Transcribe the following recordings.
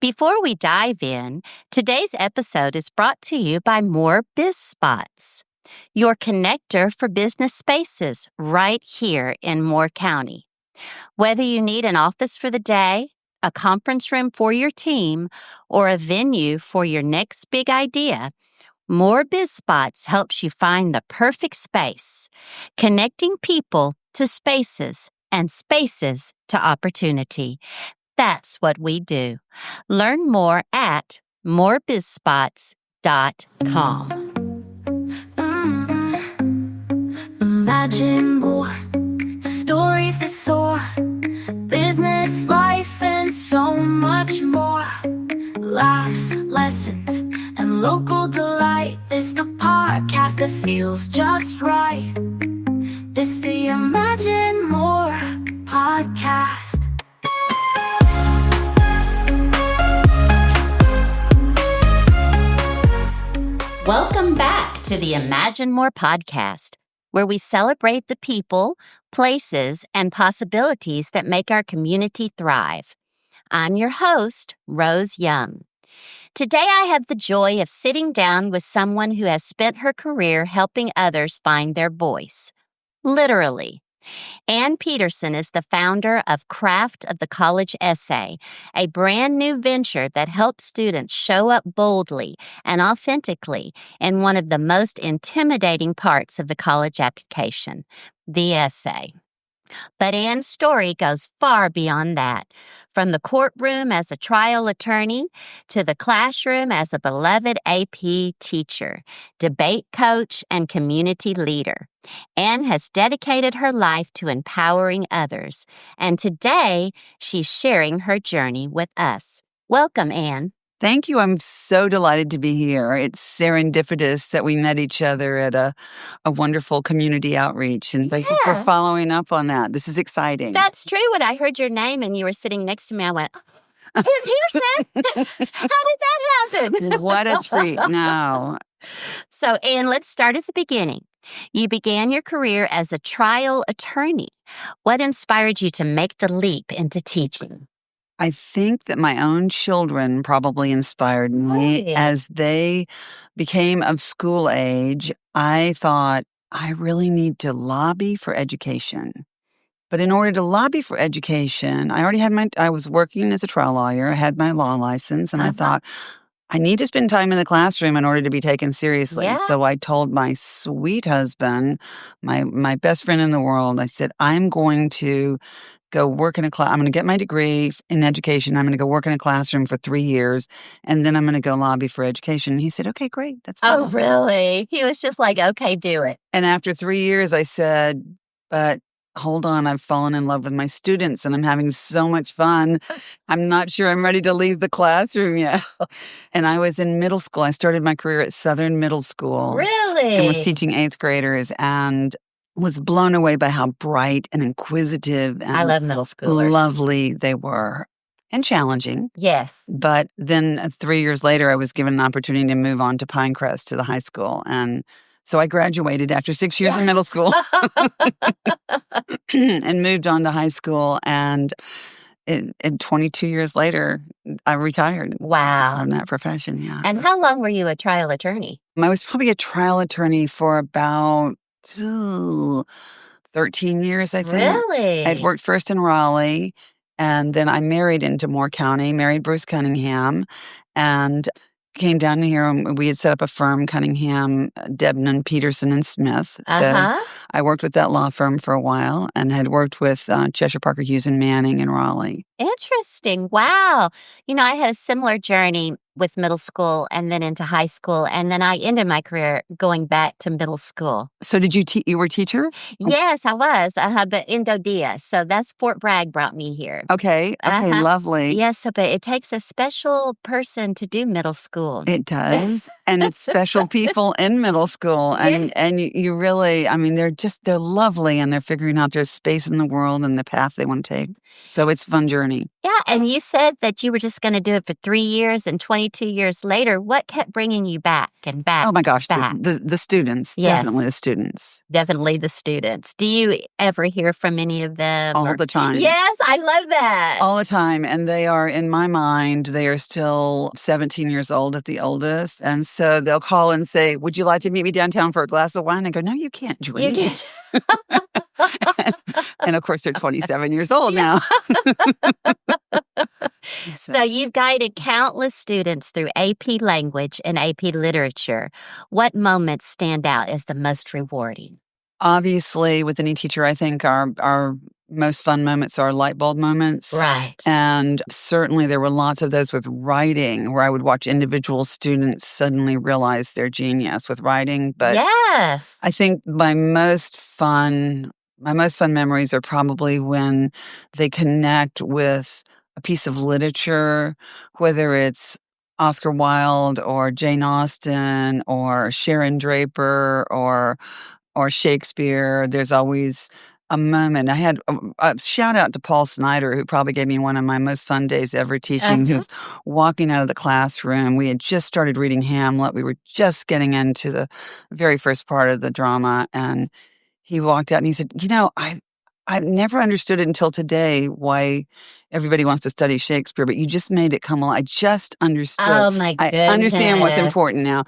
Before we dive in, today's episode is brought to you by More Biz Spots, your connector for business spaces right here in Moore County. Whether you need an office for the day, a conference room for your team, or a venue for your next big idea, More Biz Spots helps you find the perfect space, connecting people to spaces and spaces to opportunity. That's what we do. Learn more at morebizspots.com. Imagine more stories that soar, business, life, and so much more. Laughs, lessons, and local delight. It's the podcast that feels just right. It's the Imagine More podcast. Welcome back to the Imagine More podcast, where we celebrate the people, places, and possibilities that make our community thrive. I'm your host, Rose Young. Today I have the joy of sitting down with someone who has spent her career helping others find their voice. Literally. Ann Petersen is the founder of Craft of the College Essay, a brand new venture that helps students show up boldly and authentically in one of the most intimidating parts of the college application, the essay. But Ann's story goes far beyond that. From the courtroom as a trial attorney to the classroom as a beloved AP teacher, debate coach, and community leader, Ann has dedicated her life to empowering others. And today, she's sharing her journey with us. Welcome, Ann. Thank you. I'm so delighted to be here. It's serendipitous that we met each other at a wonderful community outreach. And thank you for following up on that. This is exciting. That's true. When I heard your name and you were sitting next to me, I went, Petersen? How did that happen? What a treat. No. So, Ann, let's start at the beginning. You began your career as a trial attorney. What inspired you to make the leap into teaching? I think that my own children probably inspired me. As they became of school age. I thought, I really need to lobby for education. But in order to lobby for education, I was working as a trial lawyer. I had my law license, and I thought, I need to spend time in the classroom in order to be taken seriously. Yeah. So I told my sweet husband, my best friend in the world, I said, I'm going to go work in a class. I'm going to get my degree in education. I'm going to go work in a classroom for 3 years, and then I'm going to go lobby for education. And he said, okay, great. That's fine. Oh, really? He was just like, okay, do it. And after 3 years, I said, but hold on, I've fallen in love with my students and I'm having so much fun. I'm not sure I'm ready to leave the classroom yet. And I was in middle school. I started my career at Southern Middle School. Really? And was teaching 8th graders and was blown away by how bright and inquisitive and I love middle schoolers. Lovely they were. And challenging. Yes. But then 3 years later, I was given an opportunity to move on to Pinecrest to the high school. And so I graduated after 6 years in middle school and moved on to high school. And 22 years later, I retired. Wow. From that profession, yeah. And how long were you a trial attorney? I was probably a trial attorney for about 13 years, I think. Really? I'd worked first in Raleigh, and then I married into Moore County, married Bruce Cunningham, and came down here, and we had set up a firm, Cunningham, Debnan, Petersen, and Smith. So I worked with that law firm for a while and had worked with Cheshire, Parker, Hughes, and Manning in Raleigh. Interesting. Wow. You know, I had a similar journey with middle school and then into high school. And then I ended my career going back to middle school. So did you were a teacher? Yes, I was. But in Dodea. So that's Fort Bragg brought me here. Okay. Lovely. Yes, but it takes a special person to do middle school. It does. And it's special people in middle school. And you really, I mean, they're lovely and they're figuring out their space in the world and the path they want to take. So it's a fun journey. journey. Yeah, and you said that you were just going to do it for 3 years, and 22 years later, what kept bringing you back and back? Oh my gosh, back? the students, Yes. definitely the students. Definitely the students. Do you ever hear from any of them? All the time. Yes, I love that. All the time. And they are, in my mind, they are still 17 years old at the oldest. And so they'll call and say, would you like to meet me downtown for a glass of wine? I go, no, you can't You drink. get And of course, they're 27 years old now. So you've guided countless students through AP Language and AP Literature. What moments stand out as the most rewarding? Obviously, with any teacher, I think our most fun moments are light bulb moments. Right. And certainly there were lots of those with writing where I would watch individual students suddenly realize their genius with writing. But yes. I think my most fun memories are probably when they connect with a piece of literature, whether it's Oscar Wilde or Jane Austen or Sharon Draper or Shakespeare. There's always a moment. I had a shout out to Paul Snyder, who probably gave me one of my most fun days ever teaching, who was walking out of the classroom. We had just started reading Hamlet. We were just getting into the very first part of the drama. And he walked out and he said, I've never understood it until today why everybody wants to study Shakespeare, but you just made it come alive. I just understood. Oh, my goodness. I understand what's important now.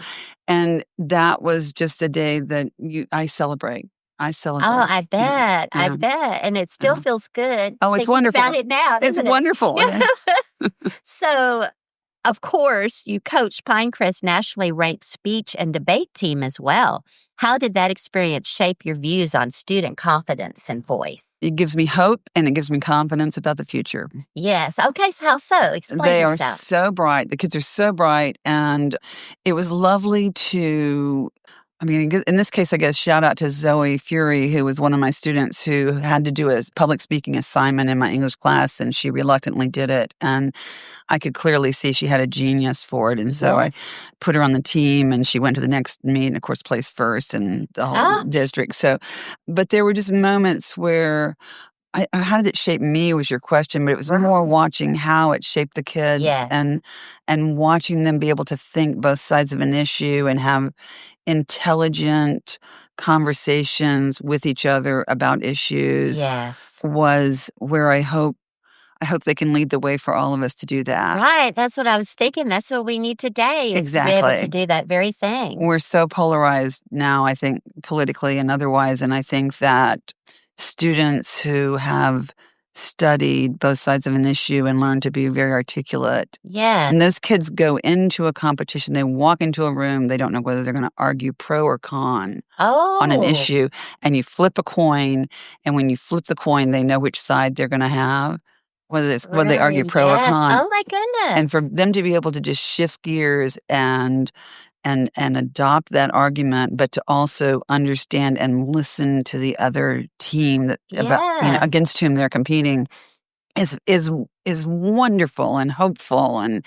And that was just a day that I celebrate. I celebrate. Oh, I bet. Yeah. I bet. And it still feels good. Oh, it's thinking wonderful. about it now. It's Isn't wonderful. It? So, of course, you coach Pinecrest's nationally ranked speech and debate team as well. How did that experience shape your views on student confidence and voice? It gives me hope and it gives me confidence about the future. Yes. Okay. So how so? Explain They yourself. are so bright. The kids are so bright. And it was lovely in this case, I guess, shout out to Zoe Fury, who was one of my students who had to do a public speaking assignment in my English class, and she reluctantly did it. And I could clearly see she had a genius for it. And so I put her on the team, and she went to the next meet and, of course, placed first in the whole district. So, but there were just moments where how did it shape me was your question, but it was more watching how it shaped the kids and watching them be able to think both sides of an issue and have intelligent conversations with each other about issues was where I hope they can lead the way for all of us to do that. Right. That's what I was thinking. That's what we need today. Exactly. To be able to do that very thing. We're so polarized now, I think, politically and otherwise, and I think that students who have studied both sides of an issue and learned to be very articulate. Yeah. And those kids go into a competition, they walk into a room, they don't know whether they're going to argue pro or con on an issue. And you flip a coin, and when you flip the coin, they know which side they're going to have, whether they argue pro or con. Oh, my goodness. And for them to be able to just shift gears and adopt that argument, but to also understand and listen to the other team against whom they're competing is wonderful and hopeful and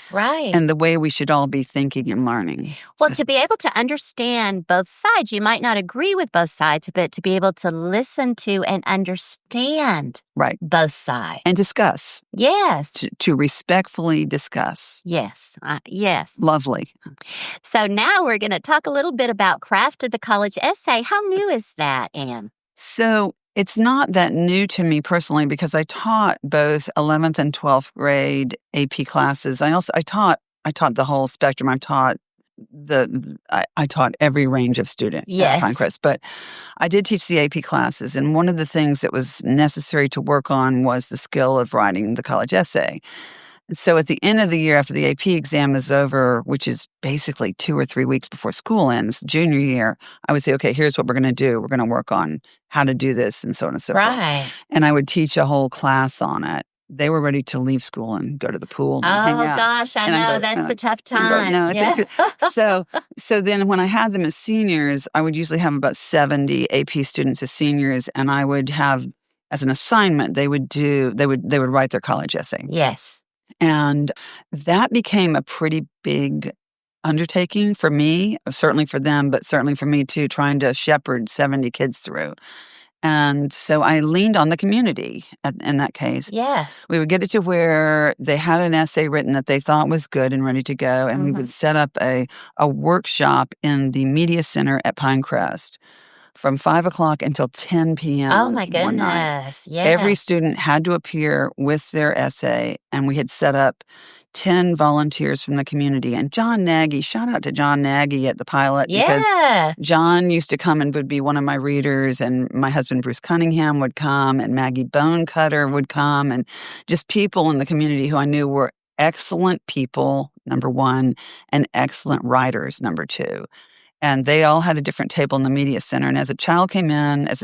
the way we should all be thinking and learning. Well, to be able to understand both sides, you might not agree with both sides, but to be able to listen to and understand both sides. And discuss. Yes. To respectfully discuss. Yes. Yes. Lovely. So now we're going to talk a little bit about Craft of the College Essay. How new is that, Anne? So it's not that new to me personally because I taught both 11th and 12th grade AP classes. I taught the whole spectrum. I taught every range of student at Pinecrest, but I did teach the AP classes, and one of the things that was necessary to work on was the skill of writing the college essay. So at the end of the year, after the AP exam is over, which is basically 2 or 3 weeks before school ends, junior year, I would say, okay, here's what we're going to do. We're going to work on how to do this and so on and so forth. And I would teach a whole class on it. They were ready to leave school and go to the pool. And hang out. Gosh, I know. That's a tough time. So then when I had them as seniors, I would usually have about 70 AP students as seniors, and I would have, as an assignment, they would write their college essay. Yes. And that became a pretty big undertaking for me, certainly for them, but certainly for me too, trying to shepherd 70 kids through. And so I leaned on the community in that case. Yes. We would get it to where they had an essay written that they thought was good and ready to go, and we would set up a workshop in the media center at Pinecrest from 5 o'clock until 10 p.m. Oh, my one night. goodness. Yeah. Every student had to appear with their essay, and we had set up 10 volunteers from the community. And John Nagy, shout out to John Nagy at the Pilot, because John used to come and would be one of my readers, and my husband Bruce Cunningham would come, and Maggie Bonecutter would come, and just people in the community who I knew were excellent people, number one, and excellent writers, number two. And they all had a different table in the media center. And as a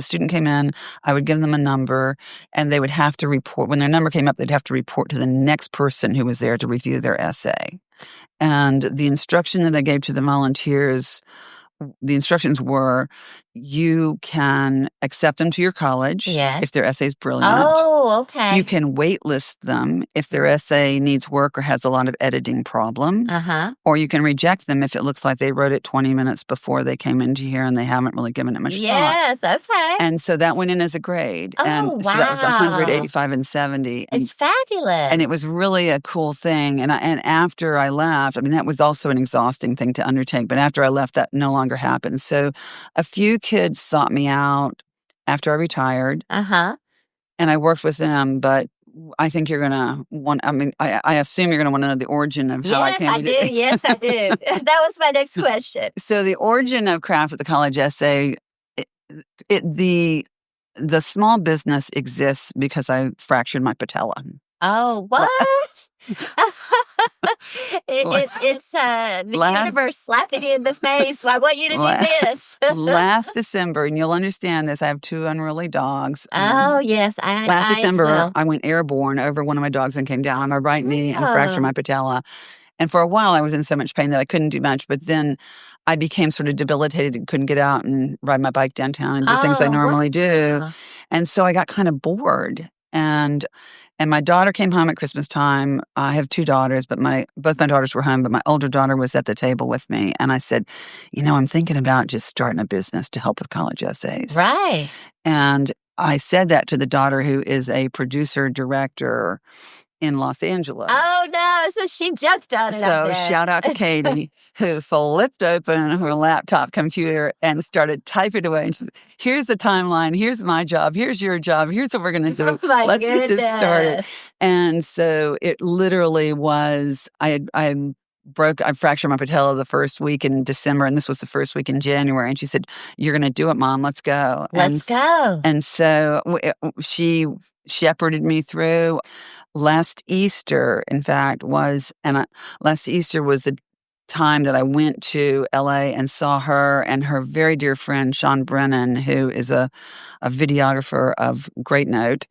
student came in, I would give them a number, and they would have to report. When their number came up, they'd have to report to the next person who was there to review their essay. And the instruction that I gave to the volunteers, the instructions were, you can accept them to your college if their essay is brilliant. Oh, okay. You can waitlist them if their essay needs work or has a lot of editing problems. Or you can reject them if it looks like they wrote it 20 minutes before they came into here and they haven't really given it much thought. Yes, okay. And so that went in as a grade. Oh, and wow. So that was 185 and 70. It's fabulous. And it was really a cool thing. And after I left, I mean, that was also an exhausting thing to undertake. But after I left, that no longer happened. So a few kids sought me out after I retired. And I worked with them, but I think you're going to want, I assume you're going to want to know the origin of how I came to do it. Yes, I do. That was my next question. So the origin of Craft at the College Essay, the small business exists because I fractured my patella. Oh, what? It's the universe slapping you in the face. I want you to do this. Last December, and you'll understand this, I have 2 unruly dogs. Oh, yes. Last December, I went airborne over one of my dogs and came down on my right knee and fractured my patella. And for a while, I was in so much pain that I couldn't do much. But then I became sort of debilitated and couldn't get out and ride my bike downtown and do things I normally do. And so I got kind of bored. And my daughter came home at Christmas time. I have 2 daughters, but both my daughters were home, but my older daughter was at the table with me. And I said, I'm thinking about just starting a business to help with college essays. Right. And I said that to the daughter, who is a producer-director in Los Angeles. Oh, no. So she jumped on it. So shout out to Katie, who flipped open her laptop computer and started typing away. And she said, here's the timeline. Here's my job. Here's your job. Here's what we're going to do. Let's get this started. And so it literally was, I fractured my patella the first week in December, and this was the first week in January. And she said, you're going to do it, Mom. Let's go. Let's go. And so she shepherded me through. Last Easter, in fact, last Easter was the time that I went to LA and saw her and her very dear friend, Sean Brennan, who is a videographer of great note.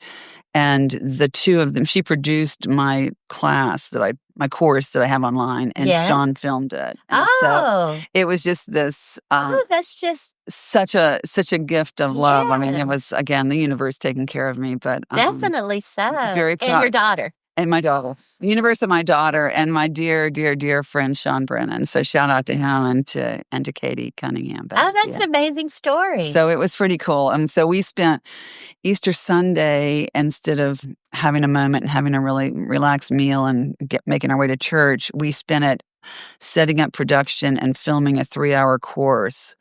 And the two of them, she produced my course that I have online, and Sean filmed it. And so it was just this. That's just such a gift of love. I mean, it was, again, the universe taking care of me. But definitely so. Very proud. And your daughter. And my daughter, the universe of my daughter, and my dear, dear, dear friend Sean Brennan. So shout out to him and to Katie Cunningham. But, that's an amazing story. So it was pretty cool. So we spent Easter Sunday, instead of having a moment and having a really relaxed meal and making our way to church, we spent it setting up production and filming a 3-hour course.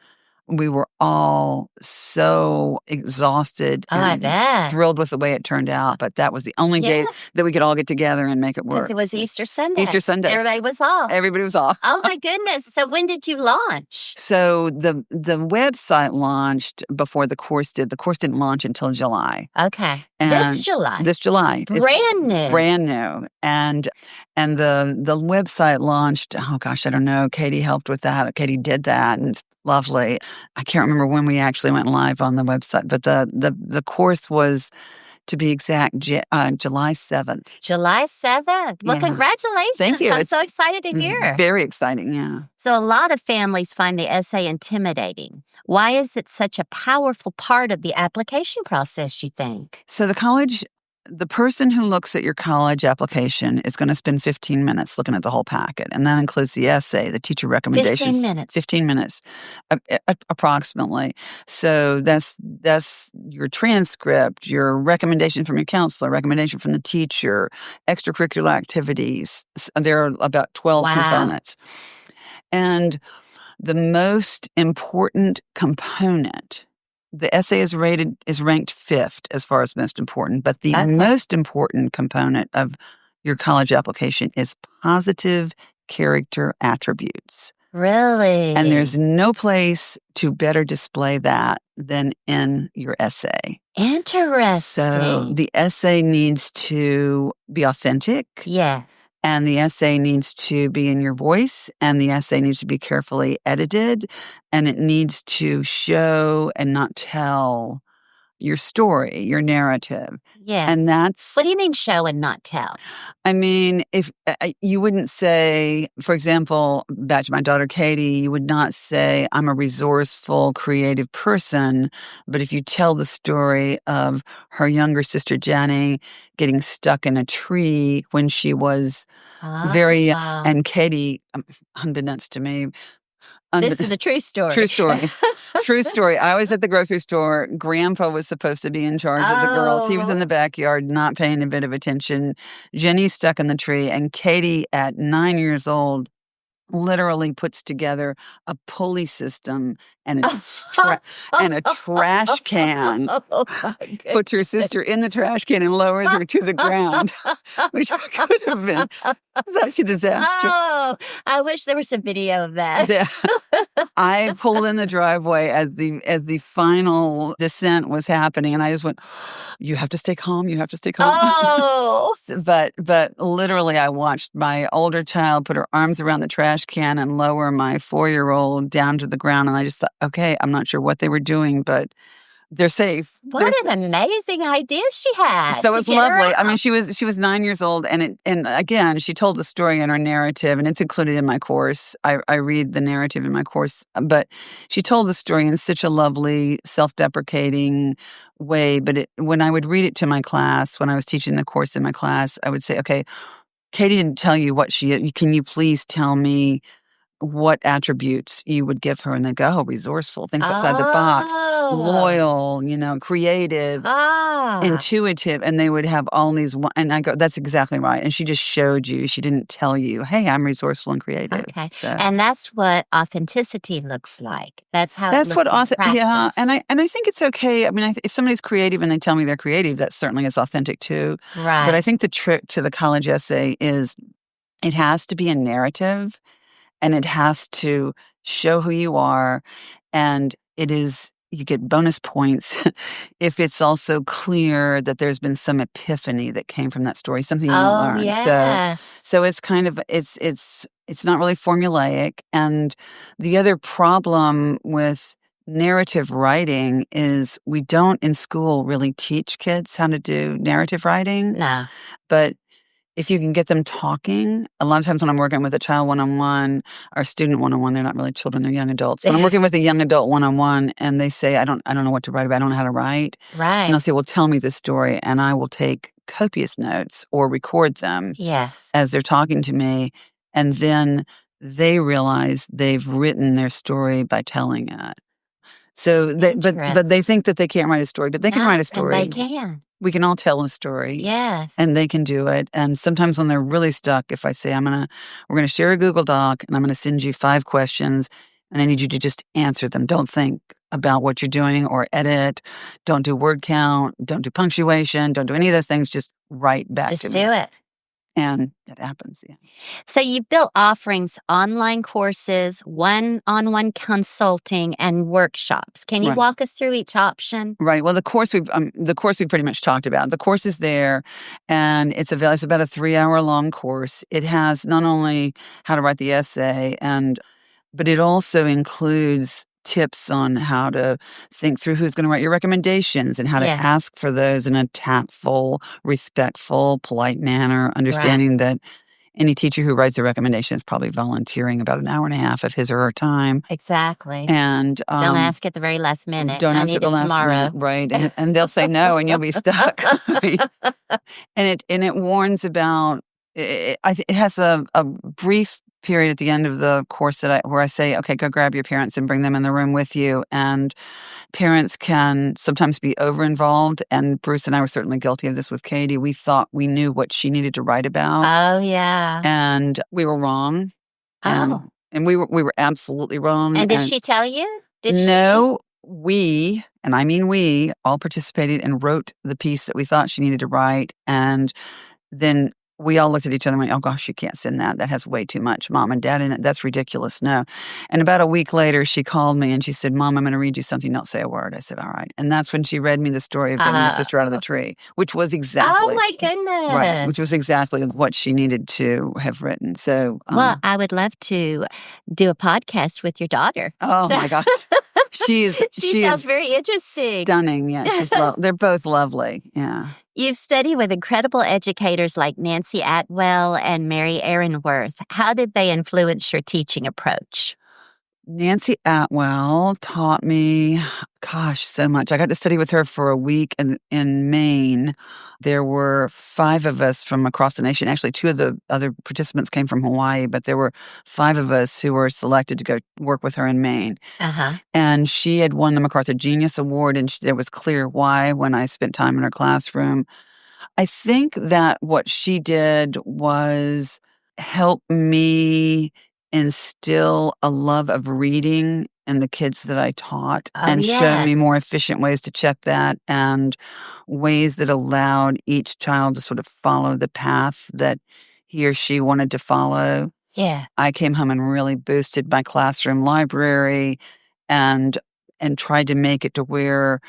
We were all so exhausted and thrilled with the way it turned out. But that was the only day that we could all get together and make it work. It was Easter Sunday. Everybody was off. Oh, my goodness. So when did you launch? So the website launched before the course did. The course didn't launch until July. Okay. And This July. Brand new. Brand new. And the website launched, oh gosh, I don't know. Katie helped with that. Katie did that, and it's lovely. I can't remember when we actually went live on the website, but the course was, to be exact, July 7th. July 7th. Well, congratulations. Thank you. I'm so excited to hear. Very exciting, yeah. So a lot of families find the essay intimidating. Why is it such a powerful part of the application process, you think? So the college the person who looks at your college application is going to spend 15 minutes looking at the whole packet. And that includes the essay, the teacher recommendations. 15 minutes. 15 minutes, approximately. So that's your transcript, your recommendation from your counselor, recommendation from the teacher, extracurricular activities. There are about 12 components. And the most important component, the essay is ranked 5th as far as most important, but the most important component of your college application is positive character attributes. Really? And there's no place to better display that than in your essay. Interesting. So the essay needs to be authentic. Yeah. And the essay needs to be in your voice, and the essay needs to be carefully edited, and it needs to show and not tell your story, your narrative. Yeah. And that's... What do you mean show and not tell? I mean, if you wouldn't say, for example, back to my daughter Katie, you would not say, I'm a resourceful, creative person. But if you tell the story of her younger sister Jenny getting stuck in a tree when she was very young, and Katie, unbeknownst to me, this is a true story. True story. True story. I was at the grocery store. Grandpa was supposed to be in charge of the girls. He was in the backyard, not paying a bit of attention. Jenny's stuck in the tree, and Katie, at 9 years old, literally puts together a pulley system and a trash can, puts her sister in the trash can and lowers her to the ground, which could have been such a disaster. Oh, I wish there was a video of that. I pulled in the driveway as the final descent was happening, and I just went, "You have to stay calm. You have to stay calm." Oh, but literally, I watched my older child put her arms around the trash can and lower my 4-year-old down to the ground, and I just thought, okay, I'm not sure what they were doing, but they're safe. What an amazing idea she had. So it's lovely. I mean, she was 9 years old, and again, she told the story in her narrative, and it's included in my course. I read the narrative in my course, but she told the story in such a lovely, self-deprecating way. But when I would read it to my class, when I was teaching the course in my class, I would say, okay, Katie didn't tell you what she is. Can you please tell me what attributes you would give her? And they'd go, resourceful, things outside the box, loyal, creative, intuitive. And they would have all these, and I go, that's exactly right. And she just showed you, she didn't tell you, hey, I'm resourceful and creative. Okay. So. And that's what authenticity looks like. That's how that's it looks what in practice. Yeah. And I think it's okay. I mean, if somebody's creative and they tell me they're creative, that certainly is authentic too. Right. But I think the trick to the college essay is it has to be a narrative. And it has to show who you are. And you get bonus points if it's also clear that there's been some epiphany that came from that story, something you learned. Yes. So it's kind of, it's not really formulaic. And the other problem with narrative writing is we don't in school really teach kids how to do narrative writing. No. But if you can get them talking, a lot of times when I'm working with a child one-on-one or student one-on-one, they're not really children, they're young adults. When I'm working with a young adult one-on-one and they say, I don't know what to write about, I don't know how to write. Right. And I'll say, well, tell me the story. And I will take copious notes or record them as they're talking to me. And then they realize they've written their story by telling it. So, but they think that they can't write a story, but they can write a story. And they can. We can all tell a story. Yes. And they can do it. And sometimes when they're really stuck, if I say, we're going to share a Google Doc and I'm going to send you 5 questions and I need you to just answer them. Don't think about what you're doing or edit. Don't do word count. Don't do punctuation. Don't do any of those things. Just write back to me. Just do it. And it happens, yeah. So you built offerings, online courses, one-on-one consulting, and workshops. Can you walk us through each option? Right. Well, the course we pretty much talked about. The course is there, and it's about a 3-hour-long course. It has not only how to write the essay, but it also includes tips on how to think through who's going to write your recommendations and how to ask for those in a tactful, respectful, polite manner, understanding that any teacher who writes a recommendation is probably volunteering about an hour and a half of his or her time. Exactly. And don't ask at the very last minute. Don't I ask need at the it last tomorrow. minute, right? And they'll say no, and you'll be stuck. Right? And it warns about. It has a brief period at the end of the course where I say, okay, go grab your parents and bring them in the room with you. And parents can sometimes be over-involved, and Bruce and I were certainly guilty of this with Katie. We thought we knew what she needed to write about. Oh, yeah. And we were wrong. And we were absolutely wrong. And did she tell you? No, we, and I mean we, all participated and wrote the piece that we thought she needed to write. And then we all looked at each other and went, oh gosh, you can't send that. That has way too much Mom and Dad in it. That's ridiculous. No. And about a week later, she called me and she said, Mom, I'm going to read you something. Don't say a word. I said, all right. And that's when she read me the story of getting your sister out of the tree, which was exactly. Oh my goodness. Right. Which was exactly what she needed to have written. So. Well, I would love to do a podcast with your daughter. Oh my gosh. She sounds very interesting. Stunning. Yeah. They're both lovely. Yeah. You've studied with incredible educators like Nancy Atwell and Mary Aaronworth. How did they influence your teaching approach? Nancy Atwell taught me, gosh, so much. I got to study with her for a week in Maine. There were 5 of us from across the nation. Actually, 2 of the other participants came from Hawaii, but there were 5 of us who were selected to go work with her in Maine. And she had won the MacArthur Genius Award, and it was clear why when I spent time in her classroom. I think that what she did was help me instill a love of reading in the kids that I taught and show me more efficient ways to check that and ways that allowed each child to sort of follow the path that he or she wanted to follow. Yeah. I came home and really boosted my classroom library and tried to make it to where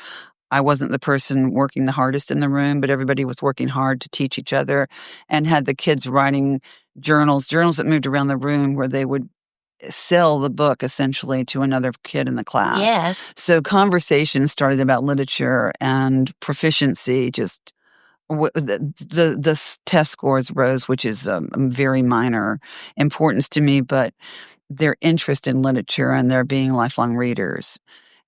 I wasn't the person working the hardest in the room, but everybody was working hard to teach each other, and had the kids writing journals that moved around the room where they would sell the book essentially to another kid in the class. Yes. So conversations started about literature and proficiency. Just the test scores rose, which is very minor importance to me, but their interest in literature and their being lifelong readers.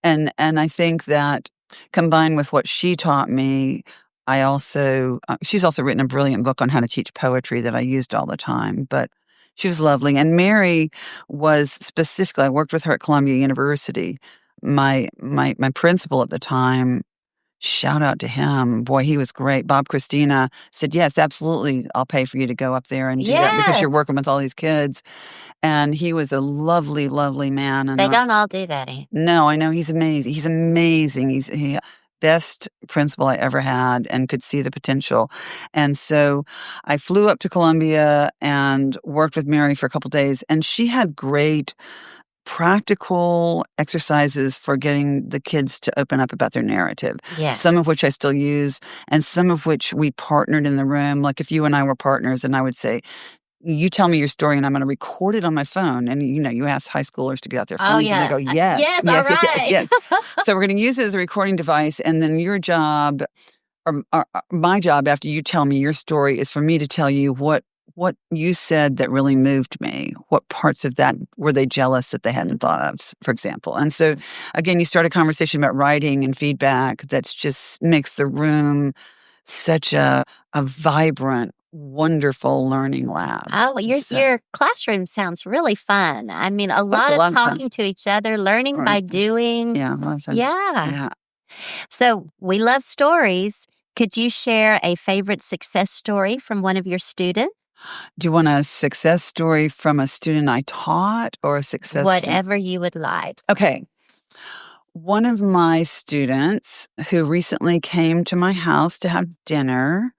And I think that combined with what she taught me, I also, she's also written a brilliant book on how to teach poetry that I used all the time, but she was lovely. And Mary was specifically, I worked with her at Columbia University. My principal at the time, shout out to him. Boy, he was great. Bob Christina said, yes, absolutely. I'll pay for you to go up there and do that because you're working with all these kids. And he was a lovely, lovely man. And they don't all do that. No, I know. He's amazing. He's amazing. He's best principal I ever had and could see the potential. And so I flew up to Columbia and worked with Mary for a couple days. And she had great practical exercises for getting the kids to open up about their narrative. Yes. Some of which I still use, and some of which we partnered in the room. Like if you and I were partners, and I would say, you tell me your story and I'm going to record it on my phone. And, you ask high schoolers to get out their phones and they go, yes. So we're going to use it as a recording device. And then your job, or my job after you tell me your story, is for me to tell you what you said that really moved me. What parts of that were they jealous that they hadn't thought of, for example? And so, again, you start a conversation about writing and feedback that's just makes the room such a vibrant, wonderful learning lab. Oh, your classroom sounds really fun. I mean, a lot of talking to each other, learning by doing. Yeah, a lot of times. Yeah. So we love stories. Could you share a favorite success story from one of your students? Do you want a success story from a student I taught or a success Whatever you would like. Okay. One of my students who recently came to my house to have dinner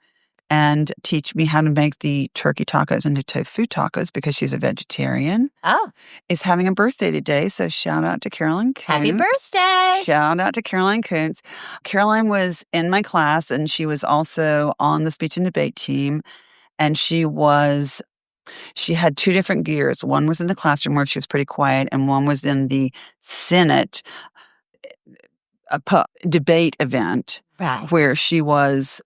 and teach me how to make the turkey tacos into tofu tacos because she's a vegetarian. Oh. Is having a birthday today, so shout out to Caroline Koontz. Happy birthday! Shout out to Caroline Koontz. Caroline was in my class, and she was also on the speech and debate team, and she had 2 different gears. One was in the classroom where she was pretty quiet, and one was in the Senate debate event, right, where she was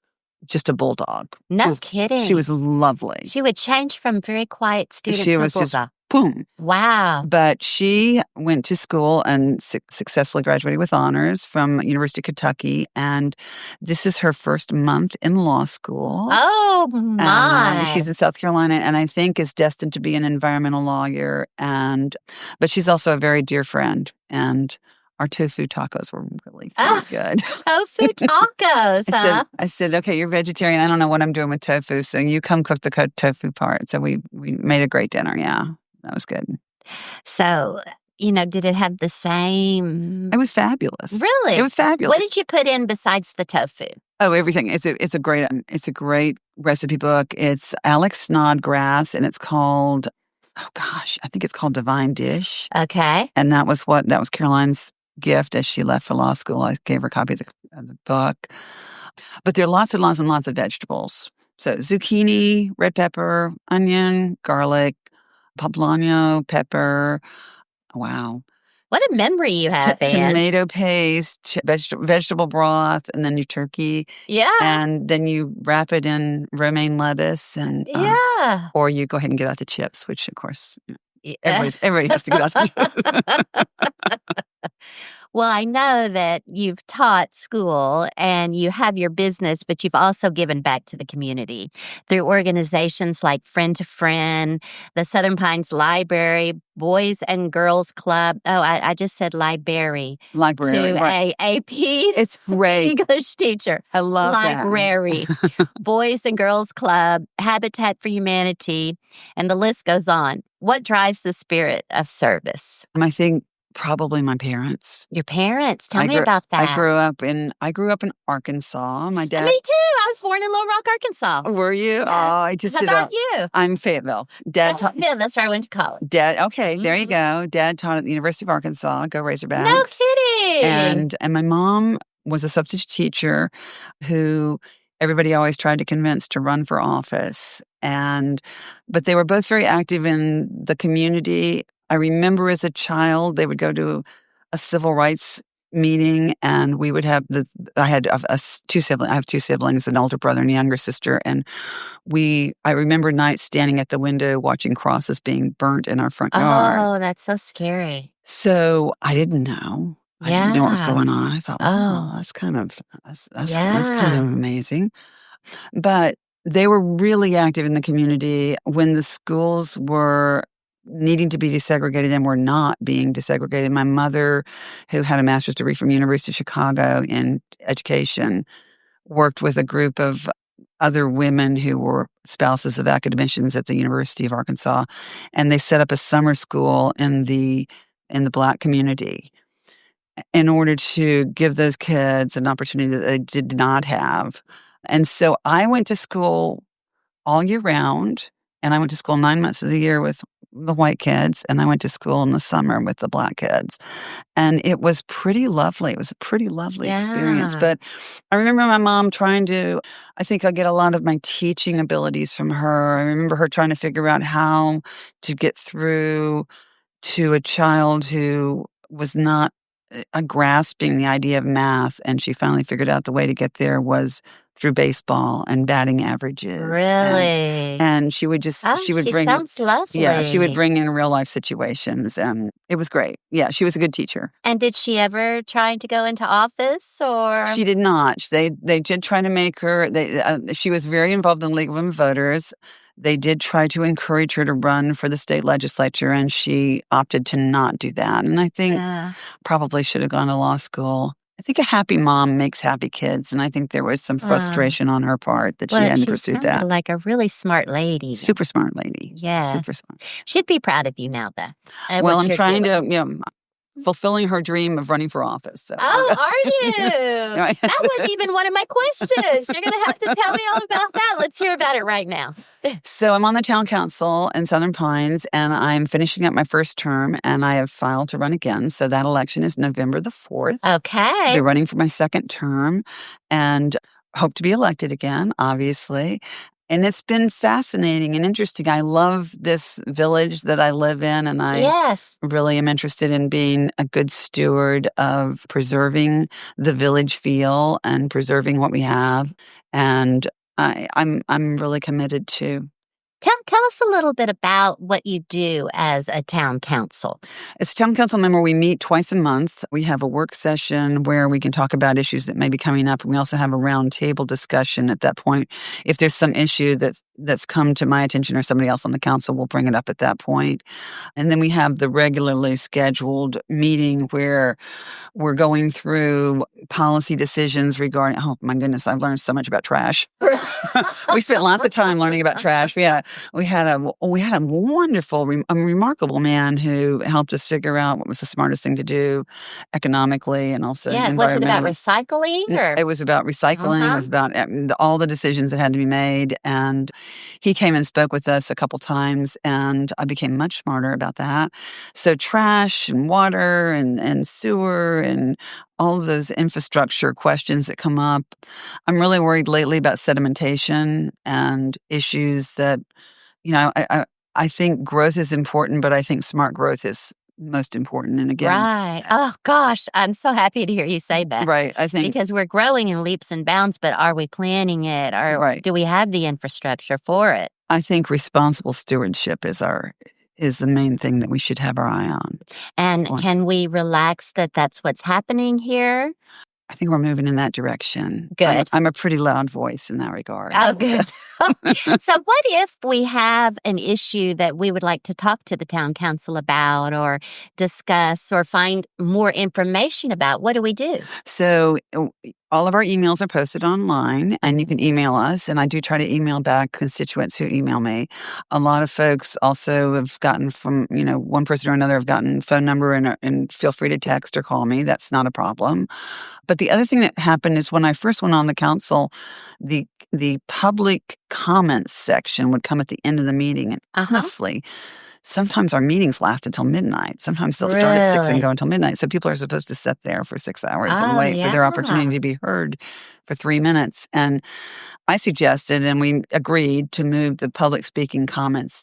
just a bulldog. No kidding. She was lovely. She would change from very quiet student She to was just bulldog. boom. Wow. But she went to school and successfully graduated with honors from University of Kentucky. And this is her first month in law school. Oh, my. She's in South Carolina and I think is destined to be an environmental lawyer. But she's also a very dear friend. And our tofu tacos were really good. Tofu tacos, huh? I said, okay, you're vegetarian. I don't know what I'm doing with tofu. So you come cook the tofu part. So we made a great dinner. Yeah. That was good. So, did it have the same? It was fabulous. Really? It was fabulous. What did you put in besides the tofu? Oh, everything. It's a great recipe book. It's Alex Snodgrass, and it's called, I think it's called Divine Dish. Okay. And that was Caroline's gift as she left for law school. I gave her a copy of the book. But there are lots and lots and lots of vegetables. So zucchini, red pepper, onion, garlic, poblano, pepper. Wow. What a memory you have, Ann. Tomato paste, vegetable broth, and then your turkey. Yeah. And then you wrap it in romaine lettuce. And or you go ahead and get out the chips, which, of course, everybody has to get out the chips. Well, I know that you've taught school and you have your business, but you've also given back to the community through organizations like Friend to Friend, the Southern Pines Library, Boys and Girls Club. Oh, I just said library. Library. To right. AP. It's great. English teacher. I love library. Boys and Girls Club, Habitat for Humanity, and the list goes on. What drives the spirit of service? I think probably my parents. Your parents? Tell me about that. I grew up in Arkansas. My dad. Me too. I was born in Little Rock, Arkansas. Were you? Yes. Oh, I just How did. about you? I'm Fayetteville. Dad taught. Yeah, that's where I went to college. Okay, there you go. Dad taught at the University of Arkansas. Go Razorbacks. No kidding. And my mom was a substitute teacher who everybody always tried to convince to run for office. But they were both very active in the community. I remember as a child, they would go to a civil rights meeting and we would have I have two siblings, an older brother and a younger sister. And I remember nights standing at the window watching crosses being burnt in our front yard. Oh, that's so scary. So I didn't know. I didn't know what was going on. I thought, that's kind of amazing. But they were really active in the community when the schools were needing to be desegregated and were not being desegregated. My mother, who had a master's degree from University of Chicago in education, worked with a group of other women who were spouses of academicians at the University of Arkansas, and they set up a summer school in the Black community in order to give those kids an opportunity that they did not have. And so I went to school all year round, and I went to school 9 months of the year with the white kids, and I went to school in the summer with the Black kids. And it was pretty lovely. It was a pretty lovely experience. But I remember my mom I think I get a lot of my teaching abilities from her. I remember her trying to figure out how to get through to a child who was not grasping the idea of math, and she finally figured out the way to get there was through baseball and batting averages. Really? And she would bring. Sounds lovely. Yeah, she would bring in real life situations, and it was great. Yeah, she was a good teacher. And did she ever try to go into office, or she did not? They did try to make her. She was very involved in the League of Women Voters. They did try to encourage her to run for the state legislature, and she opted to not do that. And I think probably should have gone to law school. I think a happy mom makes happy kids, and I think there was some frustration on her part that she hadn't pursued that. Like a really smart lady. Super smart lady. Yes. Super smart. She'd be proud of you now, though. Well, I'm trying to, fulfilling her dream of running for office. So. Oh, are you? That wasn't even one of my questions. You're going to have to tell me all about that. Let's hear about it right now. So I'm on the town council in Southern Pines, and I'm finishing up my first term, and I have filed to run again. So that election is November the 4th. Okay. I'll be running for my second term and hope to be elected again, obviously. And it's been fascinating and interesting. I love this village that I live in, and I Yes. really am interested in being a good steward of preserving the village feel and preserving what we have. And I'm really committed to. Tell us a little bit about what you do as a town council. As a town council member, we meet twice a month. We have a work session where we can talk about issues that may be coming up. And we also have a round table discussion at that point. If there's some issue that's come to my attention or somebody else on the council, we'll bring it up at that point. And then we have the regularly scheduled meeting where we're going through policy decisions regarding, oh my goodness, I've learned so much about trash. We spent lots of time learning about trash. We had a wonderful, remarkable man who helped us figure out what was the smartest thing to do economically and also Yeah, was it about environmentally. recycling? Or? It was about recycling. It was about all the decisions that had to be made. And he came and spoke with us a couple times, and I became much smarter about that. So trash and water and sewer and all of those infrastructure questions that come up. I'm really worried lately about sedimentation and issues that, I think growth is important, but I think smart growth is most important. And again, Right. Oh, gosh. I'm so happy to hear you say that. right, I think Because we're growing in leaps and bounds, but are we planning it? Or Right. do we have the infrastructure for it? I think responsible stewardship is the main thing that we should have our eye on. And Point. can we relax that that's what's happening here? I think we're moving in that direction. Good. I'm a pretty loud voice in that regard. Oh, good. So what if we have an issue that we would like to talk to the town council about or discuss or find more information about? What do we do? So all of our emails are posted online, and you can email us. And I do try to email back constituents who email me. A lot of folks also have gotten from, one person or another have gotten phone number and feel free to text or call me. That's not a problem. But the other thing that happened is when I first went on the council, the public comments section would come at the end of the meeting. And honestly, sometimes our meetings last until midnight. Sometimes they'll start at 6 and Really? go until midnight. So people are supposed to sit there for 6 hours and Oh, wait for their yeah. opportunity to be heard for 3 minutes. And I suggested, and we agreed to move the public comments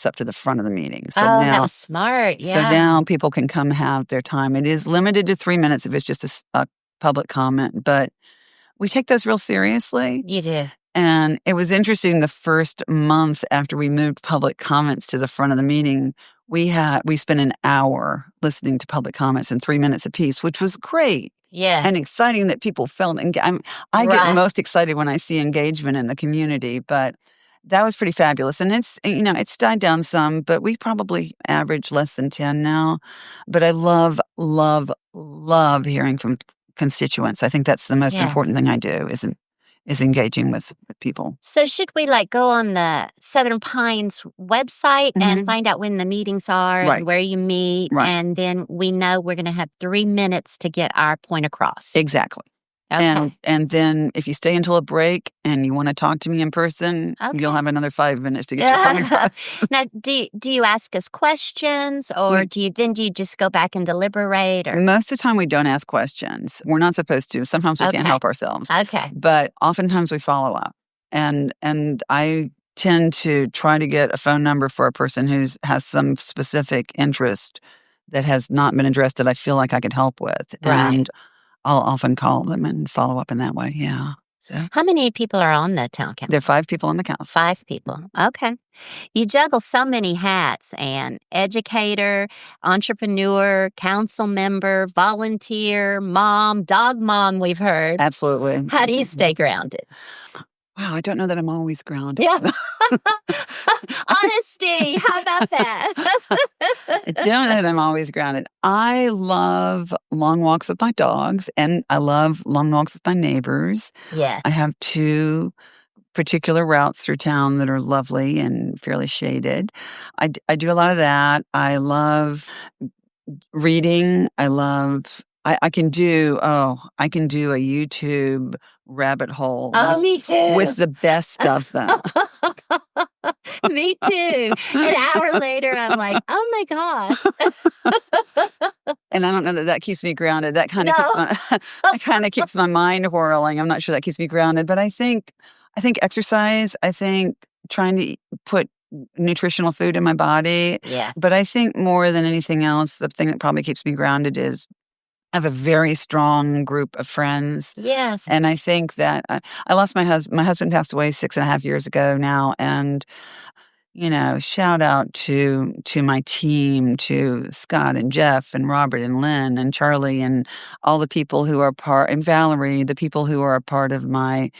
up to the front of the meeting. So Oh, now, that was smart. so Yeah. now people can come have their time. It is limited to 3 minutes if it's just a public comment, but we take those real seriously. You do. And it was interesting, the first month after we moved public comments to the front of the meeting, we spent an hour listening to public comments in 3 minutes apiece, which was great Yeah. and exciting that people felt. I Right. get most excited when I see engagement in the community, but that was pretty fabulous. And it's died down some, but we probably average less than 10 now. But I love, love, love hearing from constituents. I think that's the most Yes. important thing I do is engaging with people. So should we go on the Southern Pines website and find out when the meetings are Right. and where you meet? Right. And then we know we're going to have 3 minutes to get our point across. Exactly. Okay. And then if you stay until a break and you want to talk to me in person, you'll have another 5 minutes to get your point across. Now, do you ask us questions or do you just go back and deliberate? Or Most of the time we don't ask questions. We're not supposed to. Sometimes we Okay. can't help ourselves. Okay. But oftentimes we follow up. And I tend to try to get a phone number for a person who has some specific interest that has not been addressed that I feel like I could help with. Right. And I'll often call them and follow up in that way. Yeah. So How many people are on the town council? there are 5 people on the council. 5 people. Okay. You juggle so many hats, and educator, entrepreneur, council member, volunteer, mom, dog mom, we've heard. Absolutely. How do you stay grounded? Wow, I don't know that I'm always grounded. Yeah. Honesty. How about that? I don't know that I'm always grounded. I love long walks with my dogs, and I love long walks with my neighbors. Yeah. I have 2 particular routes through town that are lovely and fairly shaded. I do a lot of that. I love reading. I can do a YouTube rabbit hole Oh, me too. with the best of them. Me too. An hour later, I'm like, oh my gosh. And I don't know that keeps me grounded. That kind of keeps my mind whirling. I'm not sure that keeps me grounded, but I think exercise. I think trying to put nutritional food in my body. Yeah. But I think more than anything else, the thing that probably keeps me grounded is I have a very strong group of friends. Yes. And I think that I lost my husband. My husband passed away 6.5 years ago now. And, shout out to my team, to Scott and Jeff and Robert and Lynn and Charlie and all the people who are and Valerie, the people who are a part of my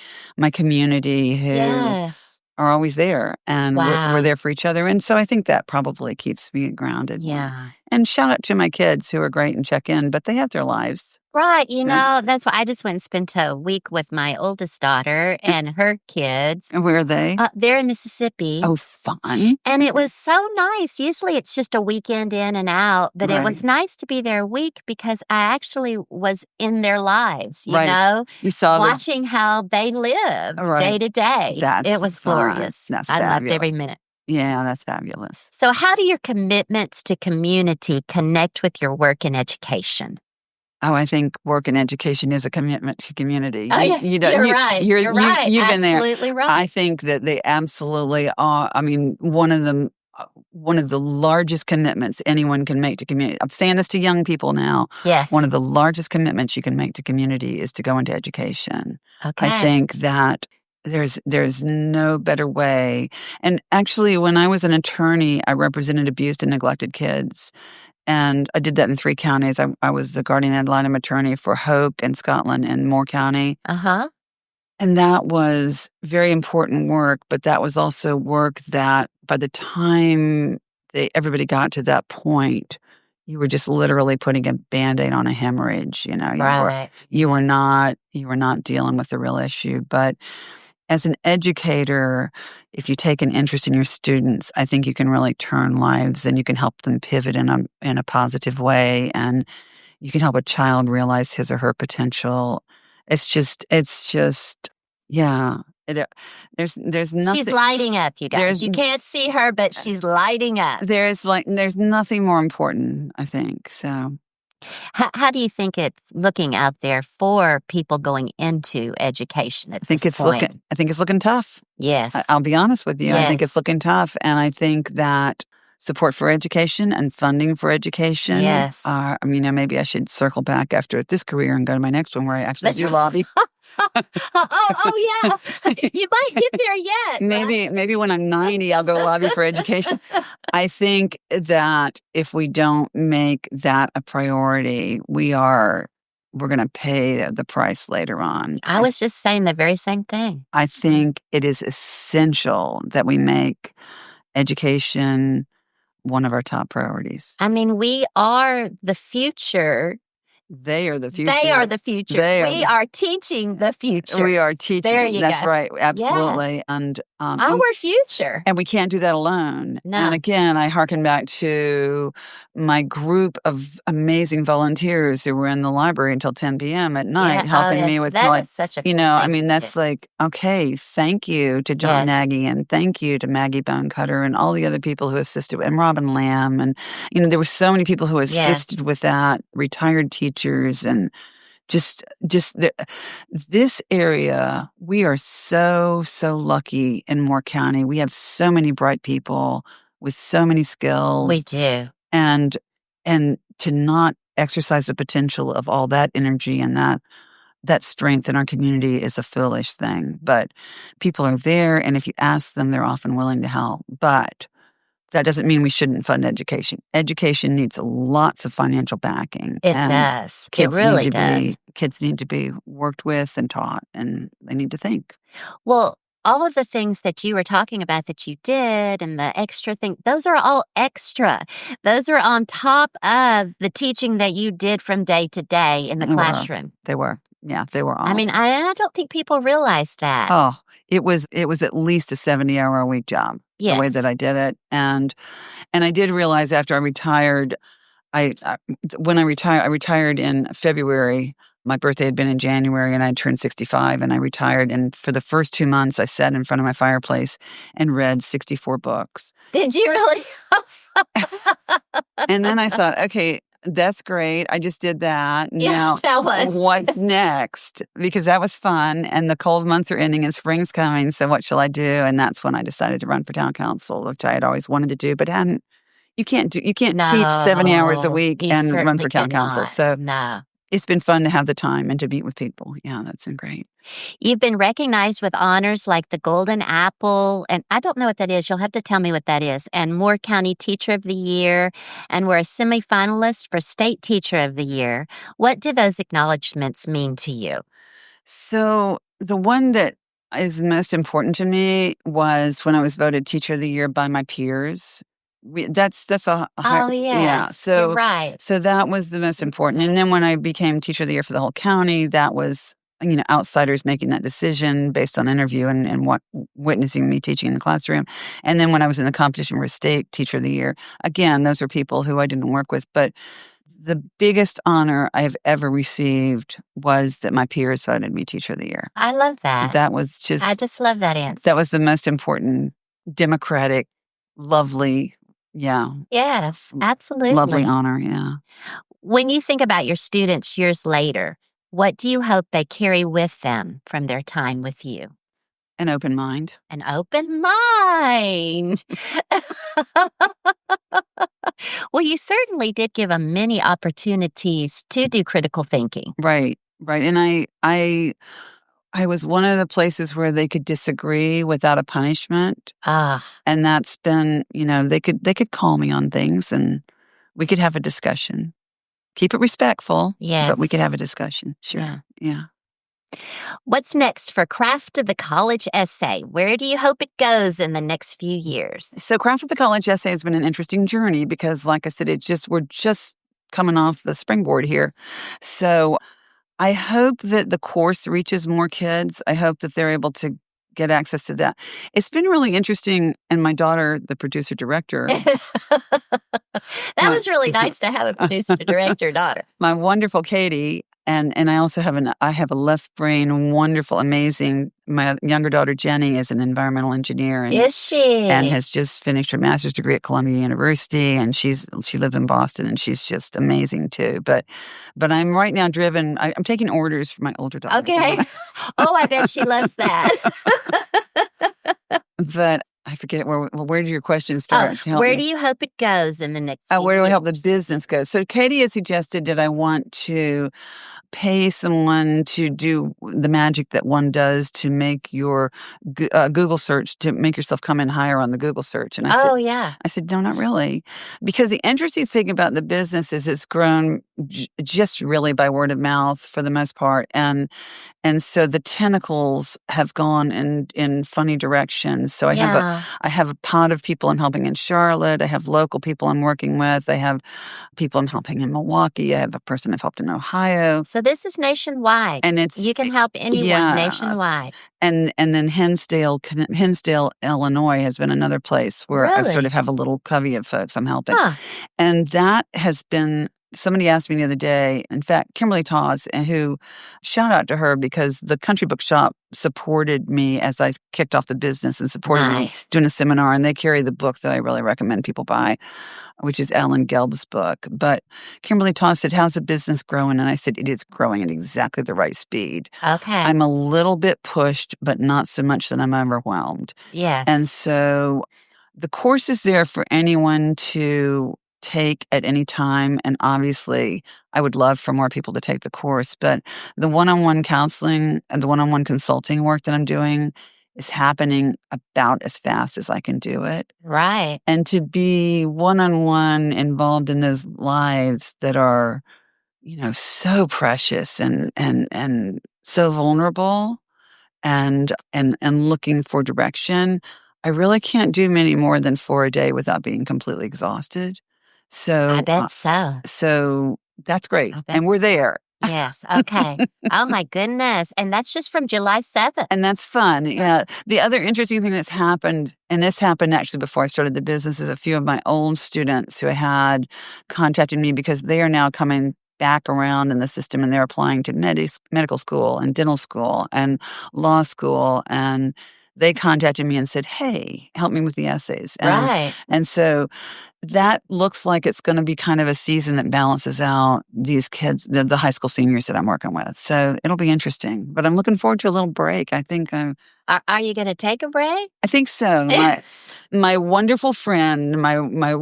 community who Yes. are always there. And Wow. we're there for each other. And so I think that probably keeps me grounded. Yeah. And shout out to my kids who are great and check in, but they have their lives. Right. That's why I just went and spent a week with my oldest daughter and her kids. And where are they? They're in Mississippi. Oh, fun. And it was so nice. Usually it's just a weekend in and out, but it was nice to be there a week because I actually was in their lives, you know? You saw watching how they live day to day. It was glorious. I loved every minute. Yeah, that's fabulous. So how do your commitments to community connect with your work in education? Oh, I think work and education is a commitment to community. Oh, yeah. You're right. You're right. You've been there. Absolutely right. I think that they absolutely are. I mean, one of the largest commitments anyone can make to community. I'm saying this to young people now. Yes. One of the largest commitments you can make to community is to go into education. Okay. I think that there's no better way. And actually, when I was an attorney, I represented abused and neglected kids. And I did that in 3 counties. I was the guardian ad litem attorney for Hoke and Scotland and Moore County. Uh-huh. And that was very important work, but that was also work that by the time everybody got to that point, you were just literally putting a Band-Aid on a hemorrhage. You were not dealing with the real issue. But as an educator, if you take an interest in your students, I think you can really turn lives and you can help them pivot in a positive way, and you can help a child realize his or her potential. It's just, yeah. There's nothing. She's lighting up, you guys. You can't see her, but she's lighting up. There's nothing more important, I think. So. How do you think it's looking out there for people going into education at this point? I think it's looking tough. Yes. I'll be honest with you. Yes. I think it's looking tough. And I think that support for education and funding for education. Yes. Maybe I should circle back after this career and go to my next one where I actually do lobby. Oh, yeah. You might get there yet. Maybe when I'm 90, I'll go lobby for education. I think that if we don't make that a priority, we're going to pay the price later on. I was just saying the very same thing. I think it is essential that we make education one of our top priorities. I mean, we are the future. They are the future. They are the future. We are teaching the future. We are teaching. There you That's go. right. Absolutely. Yes. And our future. And we can't do that alone. No. And again, I hearken back to my group of amazing volunteers who were in the library until 10 p.m. at night, helping me with that is such a cool thing that's like, okay, thank you to John Nagy and thank you to Maggie Bonecutter and all the other people who assisted, and Robin Lamb. And, there were so many people who assisted with that, retired teachers, and just this area. We are so lucky in Moore County. We have so many bright people with so many skills. We do. And to not exercise the potential of all that energy and that strength in our community is a foolish thing. But people are there, and if you ask them, they're often willing to help. But that doesn't mean we shouldn't fund education. Education needs lots of financial backing. It does. It really does. Kids need to be worked with and taught, and they need to think. Well, all of the things that you were talking about that you did and the extra thing, those are all extra. Those are on top of the teaching that you did from day to day in the classroom. They were. Yeah, they were all. I mean, I don't think people realize that. Oh, it was at least a 70-hour-a-week job. Yes. The way that I did it. And I did realize after I retired, I retired in February. My birthday had been in January, and I turned 65, and I retired. And for the first 2 months, I sat in front of my fireplace and read 64 books. Did you really? And then I thought, okay, That's great. I just did that. Yeah, Now, that one. what's next? Because that was fun, and the cold months are ending and spring's coming, so what shall I do? And that's when I decided to run for town council, which I had always wanted to do, but hadn't. You can't teach 70 hours a No, week you and run certainly for town council. cannot. So No. it's been fun to have the time and to meet with people. Yeah, that's been great. You've been recognized with honors like the Golden Apple, and I don't know what that is. You'll have to tell me what that is. And Moore County Teacher of the Year, and we're a semifinalist for State Teacher of the Year. What do those acknowledgments mean to you? So the one that is most important to me was when I was voted Teacher of the Year by my peers. That's a high, Oh, yeah. yes. You're right. So that was the most important. And then when I became Teacher of the Year for the whole county, that was outsiders making that decision based on interview and what witnessing me teaching in the classroom. And then when I was in the competition for State Teacher of the Year, again, those were people who I didn't work with, but the biggest honor I've ever received was that my peers voted me Teacher of the Year. I love that. That was I just love that answer. that was the most important, democratic, lovely, yeah, Yes, absolutely. lovely honor, yeah. When you think about your students years later, what do you hope they carry with them from their time with you? An open mind. An open mind. Well, you certainly did give them many opportunities to do critical thinking. Right, right. And I was one of the places where they could disagree without a punishment. Ah, And that's been, they could call me on things and we could have a discussion. Keep it respectful, yes. but we could have a discussion. Sure. Yeah. What's next for Craft of the College Essay? Where do you hope it goes in the next few years? So Craft of the College Essay has been an interesting journey because, like I said, we're just coming off the springboard here. So I hope that the course reaches more kids. I hope that they're able to get access to that. It's been really interesting. And my daughter, the producer director. That was really nice to have a producer director daughter. My wonderful Katie. And I also have a left brain, wonderful, amazing. My younger daughter Jenny is an environmental engineer, Is she? And has just finished her master's degree at Columbia University, and she lives in Boston, and she's just amazing too. But I'm right now driven. I'm taking orders for my older daughter. Okay. Oh, I bet she loves that. But I forget where did your question start? Where do you hope it goes in the next? Where do I years? hope the business goes? So Katie has suggested that I want to pay someone to do the magic that one does to make your Google search, to make yourself come in higher on the Google search. And I said, no, not really. Because the interesting thing about the business is it's grown just really by word of mouth for the most part. And so the tentacles have gone in funny directions. So I have a pot of people I'm helping in Charlotte. I have local people I'm working with. I have people I'm helping in Milwaukee. I have a person I've helped in Ohio. So this is nationwide. And you can help anyone nationwide. And then Hinsdale, Illinois has been another place where I sort of have a little covey of folks I'm helping. Huh. And that has been, somebody asked me the other day, in fact, Kimberly Tawes, who, shout out to her because the Country Book Shop supported me as I kicked off the business and supported me doing a seminar. And they carry the book that I really recommend people buy, which is Ellen Gelb's book. But Kimberly Tawes said, how's the business growing? And I said, it is growing at exactly the right speed. Okay. I'm a little bit pushed, but not so much that I'm overwhelmed. Yes. And so the course is there for anyone to take at any time. And obviously, I would love for more people to take the course. But the one-on-one counseling and the one-on-one consulting work that I'm doing is happening about as fast as I can do it. Right. And to be one-on-one involved in those lives that are, so precious and so vulnerable and looking for direction, I really can't do many more than 4 a day without being completely exhausted. So I bet so. So that's great. And we're there. Yes. Okay. Oh, my goodness. And that's just from July 7th. And that's fun. Yeah. The other interesting thing that's happened, and this happened actually before I started the business, is a few of my old students who had contacted me because they are now coming back around in the system and they're applying to medical school and dental school and law school. And they contacted me and said, hey, help me with the essays. Right. And so that looks like it's going to be kind of a season that balances out these kids, the high school seniors that I'm working with. So it'll be interesting. But I'm looking forward to a little break. I think Are you going to take a break? I think so. My wonderful friend, my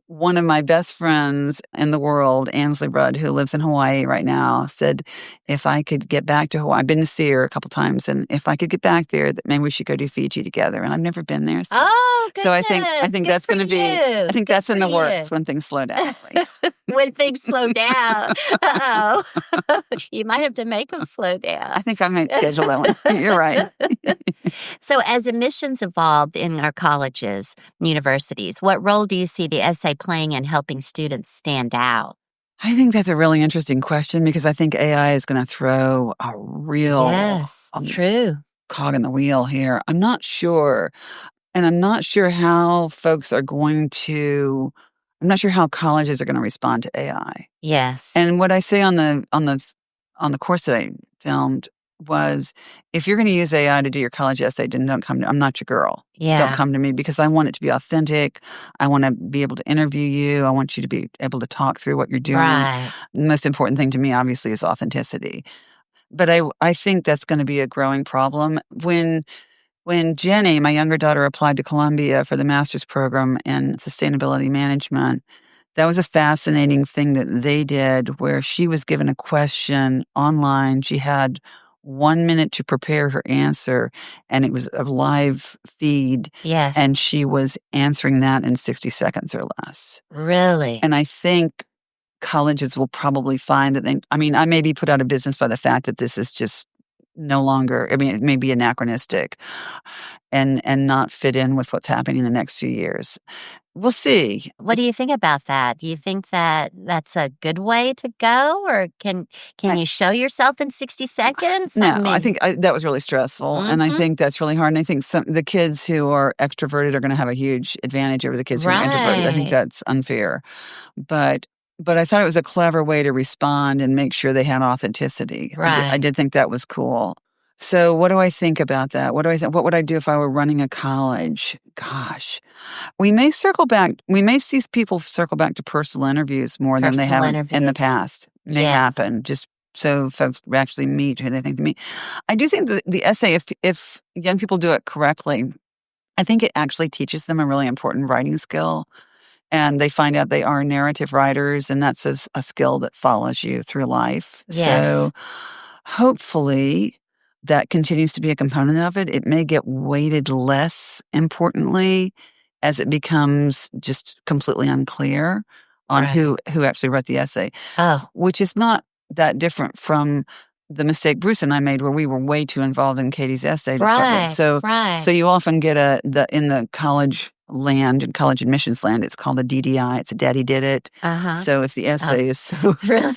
one of my best friends in the world, Ansley Rudd, who lives in Hawaii right now, said if I could get back to Hawaii, I've been to see her a couple times, and if I could get back there, that maybe we should go do Fiji together. And I've never been there. So, Oh, goodness. so I think Good that's going to for be. you. I think Good that's in for the works you. when things slow down. When things slow down. Uh-oh. You might have to make them slow down. I think I might schedule that one. You're right. So as admissions evolved in our colleges, universities, what role do you see the essay playing in helping students stand out? I think that's a really interesting question because I think AI is going to throw a real Yes, true. cog in the wheel here. I'm not sure. And I'm not sure how folks are going to, I'm not sure how colleges are going to respond to AI. Yes. And what I say on the course that I filmed was, if you're going to use AI to do your college essay, then don't come to, I'm not your girl. Yeah. Don't come to me because I want it to be authentic. I want to be able to interview you. I want you to be able to talk through what you're doing. Right. The most important thing to me, obviously, is authenticity. But I think that's going to be a growing problem. When Jenny, my younger daughter, applied to Columbia for the master's program in sustainability management, that was a fascinating thing that they did where she was given a question online. She had 1 minute to prepare her answer, and it was a live feed. Yes. And she was answering that in 60 seconds or less. Really? And I think colleges will probably find that I may be put out of business by the fact that this is just no longer, it may be anachronistic and not fit in with what's happening in the next few years. We'll see. What do you think about that? Do you think that that's a good way to go, or can you show yourself in 60 seconds? No, I think that was really stressful, and I Mhm. think that's really hard. And I think the kids who are extroverted are going to have a huge advantage over the kids who are introverted. I think Right. that's unfair, but I thought it was a clever way to respond and make sure they had authenticity. I Right. did think that was cool. So what do I think about that? What do I think? What would I do if I were running a college? Gosh, we may circle back. We may see people circle back to personal interviews more than they Personal have in the interviews. past. May Yeah. happen just so folks actually meet who they think they meet. I do think the essay, if young people do it correctly, I think it actually teaches them a really important writing skill. And they find out they are narrative writers, and that's a skill that follows you through life. Yes. So hopefully that continues to be a component of it. It may get weighted less importantly as it becomes just completely unclear on Right. who actually wrote the essay, Oh, which is not that different from the mistake Bruce and I made where we were way too involved in Katie's essay to start with. right. So Right. you often get in the college land and college admissions land, it's called a DDI. It's a daddy did it. Uh-huh. So if the essay is so Really?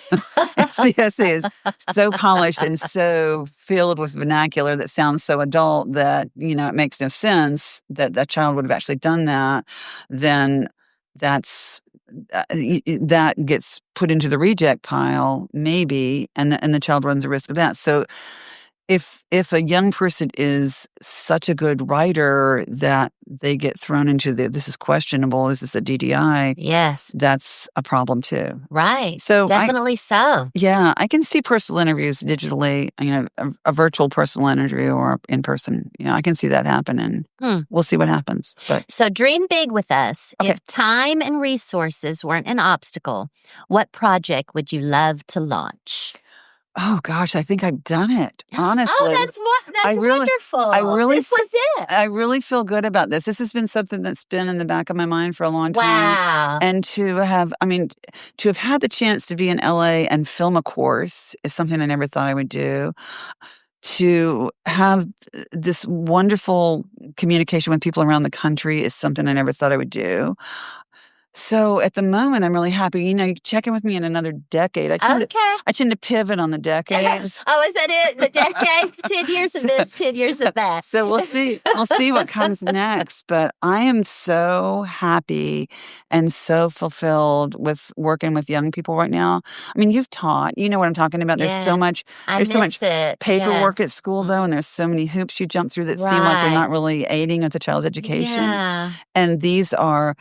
if the essay is so polished and so filled with vernacular that sounds so adult that, it makes no sense that that child would have actually done that, then that's that gets put into the reject pile, maybe, and the child runs the risk of that. So if a young person is such a good writer that they get thrown into this is questionable, is this a DDI? Yes. That's a problem too. Right. So Definitely so. Yeah, I can see personal interviews digitally, a virtual personal interview or in person. I can see that happening. We'll see what happens. But So dream big with us. Okay. If time and resources weren't an obstacle, what project would you love to launch? oh gosh, I think I've done it. Honestly. Oh, that's wonderful. I really This was it. I really feel good about this. This has been something that's been in the back of my mind for a long time. Wow. And to have had the chance to be in LA and film a course is something I never thought I would do. To have this wonderful communication with people around the country is something I never thought I would do. So at the moment, I'm really happy. You check in with me in another decade. I tend to pivot on the decades. Oh, is that it? The decades? 10 years of this, 10 years of that. So we'll see. We'll see what comes next. But I am so happy and so fulfilled with working with young people right now. I mean, you've taught. You know what I'm talking about. There's so much. There's so much paperwork at school, though, and there's so many hoops you jump through that seem like they're not really aiding with the child's education. Yeah. And these are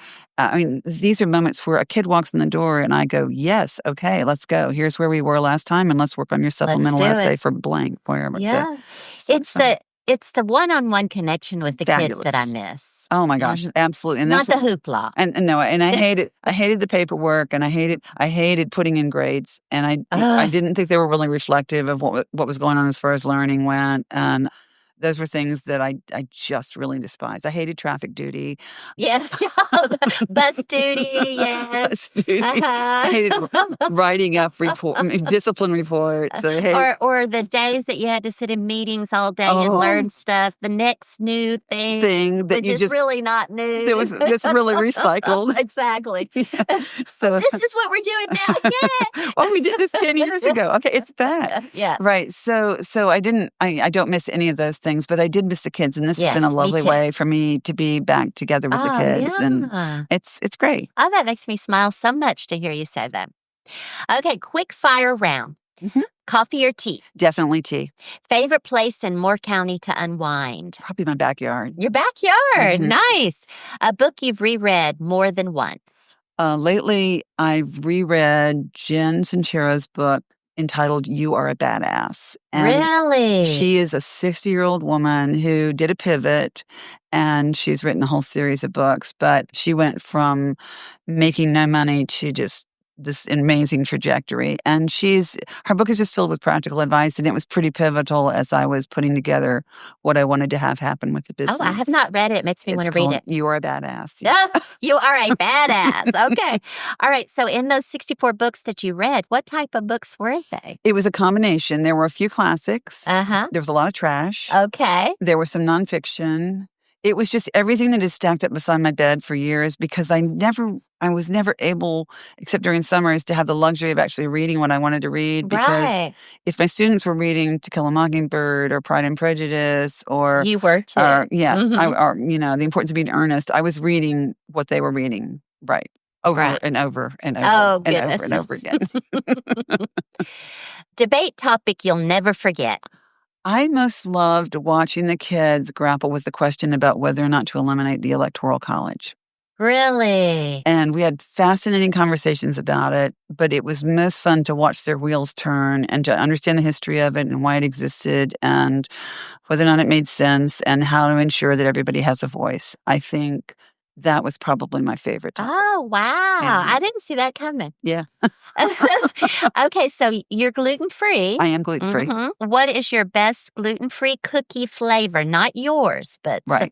moments where a kid walks in the door and I go, yes, okay, let's go. Here's where we were last time, and let's work on your supplemental essay for blank, wherever. Yeah. It's the one-on-one connection with the kids that I miss. Oh my gosh, absolutely. And not the hoopla. And I hated the paperwork, and I hated putting in grades, and I didn't think they were really reflective of what was going on as far as learning went. And those were things that I just really despised. I hated traffic duty. Yeah. Bus duty, yes. Bus duty. I hated writing up discipline reports. Or the days that you had to sit in meetings all day and learn stuff. The next new thing that you just really not new. It's really recycled. Exactly. Yeah. So this is what we're doing now. Yeah. Well, we did this 10 years ago. Okay, it's back. Yeah. Right. So I don't miss any of those things, but I did miss the kids, and this has been a lovely way for me to be back together with the kids, and it's great. Oh, that makes me smile so much to hear you say that. Okay, quick fire round. Mm-hmm. Coffee or tea? Definitely tea. Favorite place in Moore County to unwind? Probably my backyard. Your backyard. Mm-hmm. Nice. A book you've reread more than once? Lately, I've reread Jen Sincero's book entitled You Are a Badass. And really? She is a 60-year-old woman who did a pivot, and she's written a whole series of books, but she went from making no money to just this amazing trajectory. And her book is just filled with practical advice, and it was pretty pivotal as I was putting together what I wanted to have happen with the business. Oh, I have not read it. It makes me want to read it. You Are a Badass. You are a badass. Okay. All right. So in those 64 books that you read, what type of books were they? It was a combination. There were a few classics. Uh-huh. There was a lot of trash. Okay. There was some nonfiction. It was just everything that is stacked up beside my bed for years, because I was never able, except during summers, to have the luxury of actually reading what I wanted to read. Because if my students were reading To Kill a Mockingbird or Pride and Prejudice, or you were too, The Importance of Being Earnest, I was reading what they were reading, over and over and over and over again. Debate topic you'll never forget. I most loved watching the kids grapple with the question about whether or not to eliminate the Electoral College. Really? And we had fascinating conversations about it, but it was most fun to watch their wheels turn and to understand the history of it and why it existed and whether or not it made sense and how to ensure that everybody has a voice. I think that was probably my favorite topic. Oh, wow. Yeah. I didn't see that coming. Yeah. Okay, so you're gluten-free. I am gluten-free. Mm-hmm. What is your best gluten-free cookie flavor? Not yours, but... Right.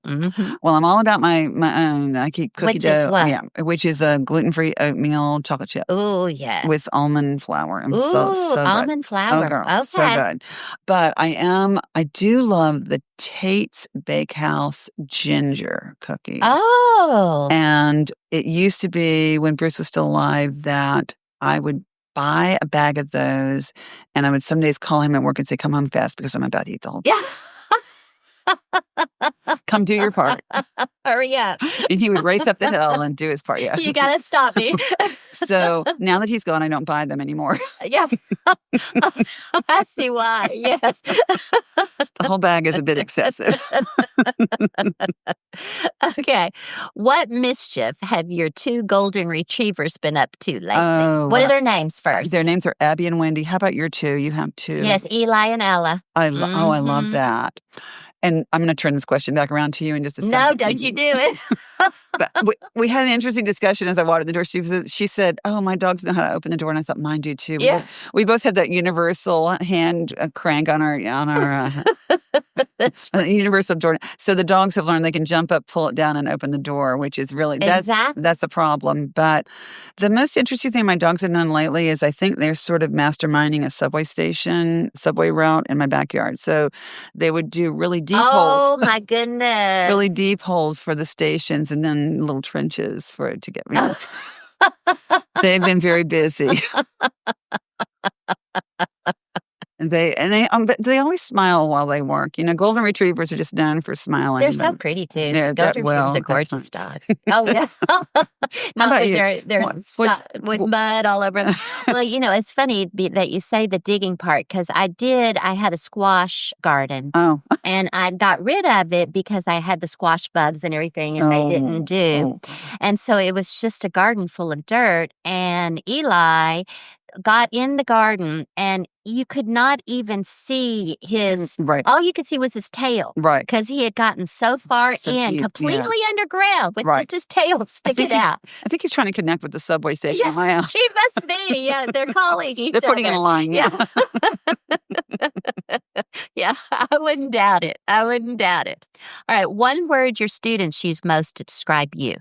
Well, I'm all about my own. I keep cookie dough. Which is what? Yeah, which is a gluten-free oatmeal chocolate chip. Oh, yeah. With almond flour. So good. Almond flour. Oh, girl, okay. So good. But I do love the Tate's Bakehouse ginger cookies. Oh. And it used to be, when Bruce was still alive, that I would buy a bag of those, and I would some days call him at work and say, come home fast because I'm about to eat the whole thing. Come do your part. Hurry up. And he would race up the hill and do his part. Yeah. You got to stop me. So now that he's gone, I don't buy them anymore. Yeah. I see why. Yes. The whole bag is a bit excessive. Okay. What mischief have your two golden retrievers been up to lately? What are their names first? Their names are Abby and Wendy. How about your two? You have two. Yes, Eli and Ella. I love that. And I'm going to turn this question back around to you in just a second. No, don't you do it. But we had an interesting discussion as I walked in the door. She said, oh, my dogs know how to open the door. And I thought, mine do too. Yeah. We both had that universal hand crank on our That's The universe of door. So the dogs have learned they can jump up, pull it down, and open the door, which is really Exactly. that's a problem. But the most interesting thing my dogs have done lately is I think they're sort of masterminding a subway route in my backyard. So they would do really deep holes. Oh my goodness. Really deep holes for the stations and then little trenches for it to get me. They've been very busy. But they always smile while they work. Golden retrievers are just known for smiling. They're so pretty too. Golden retrievers are gorgeous dogs. Oh yeah. How about you? They're with mud all over them. Well, it's funny that you say the digging part because I had a squash garden. Oh. And I got rid of it because I had the squash bugs and everything, and they didn't do. And so it was just a garden full of dirt. And Eli got in the garden, and you could not even see his. Right. All you could see was his tail. Right. Because he had gotten so far completely underground with just his tail sticking out. I think he's trying to connect with the subway station in my house. He must be. Yeah, they're calling each other. They're putting in a line. Yeah. Yeah, I wouldn't doubt it. All right, one word your students use most to describe you.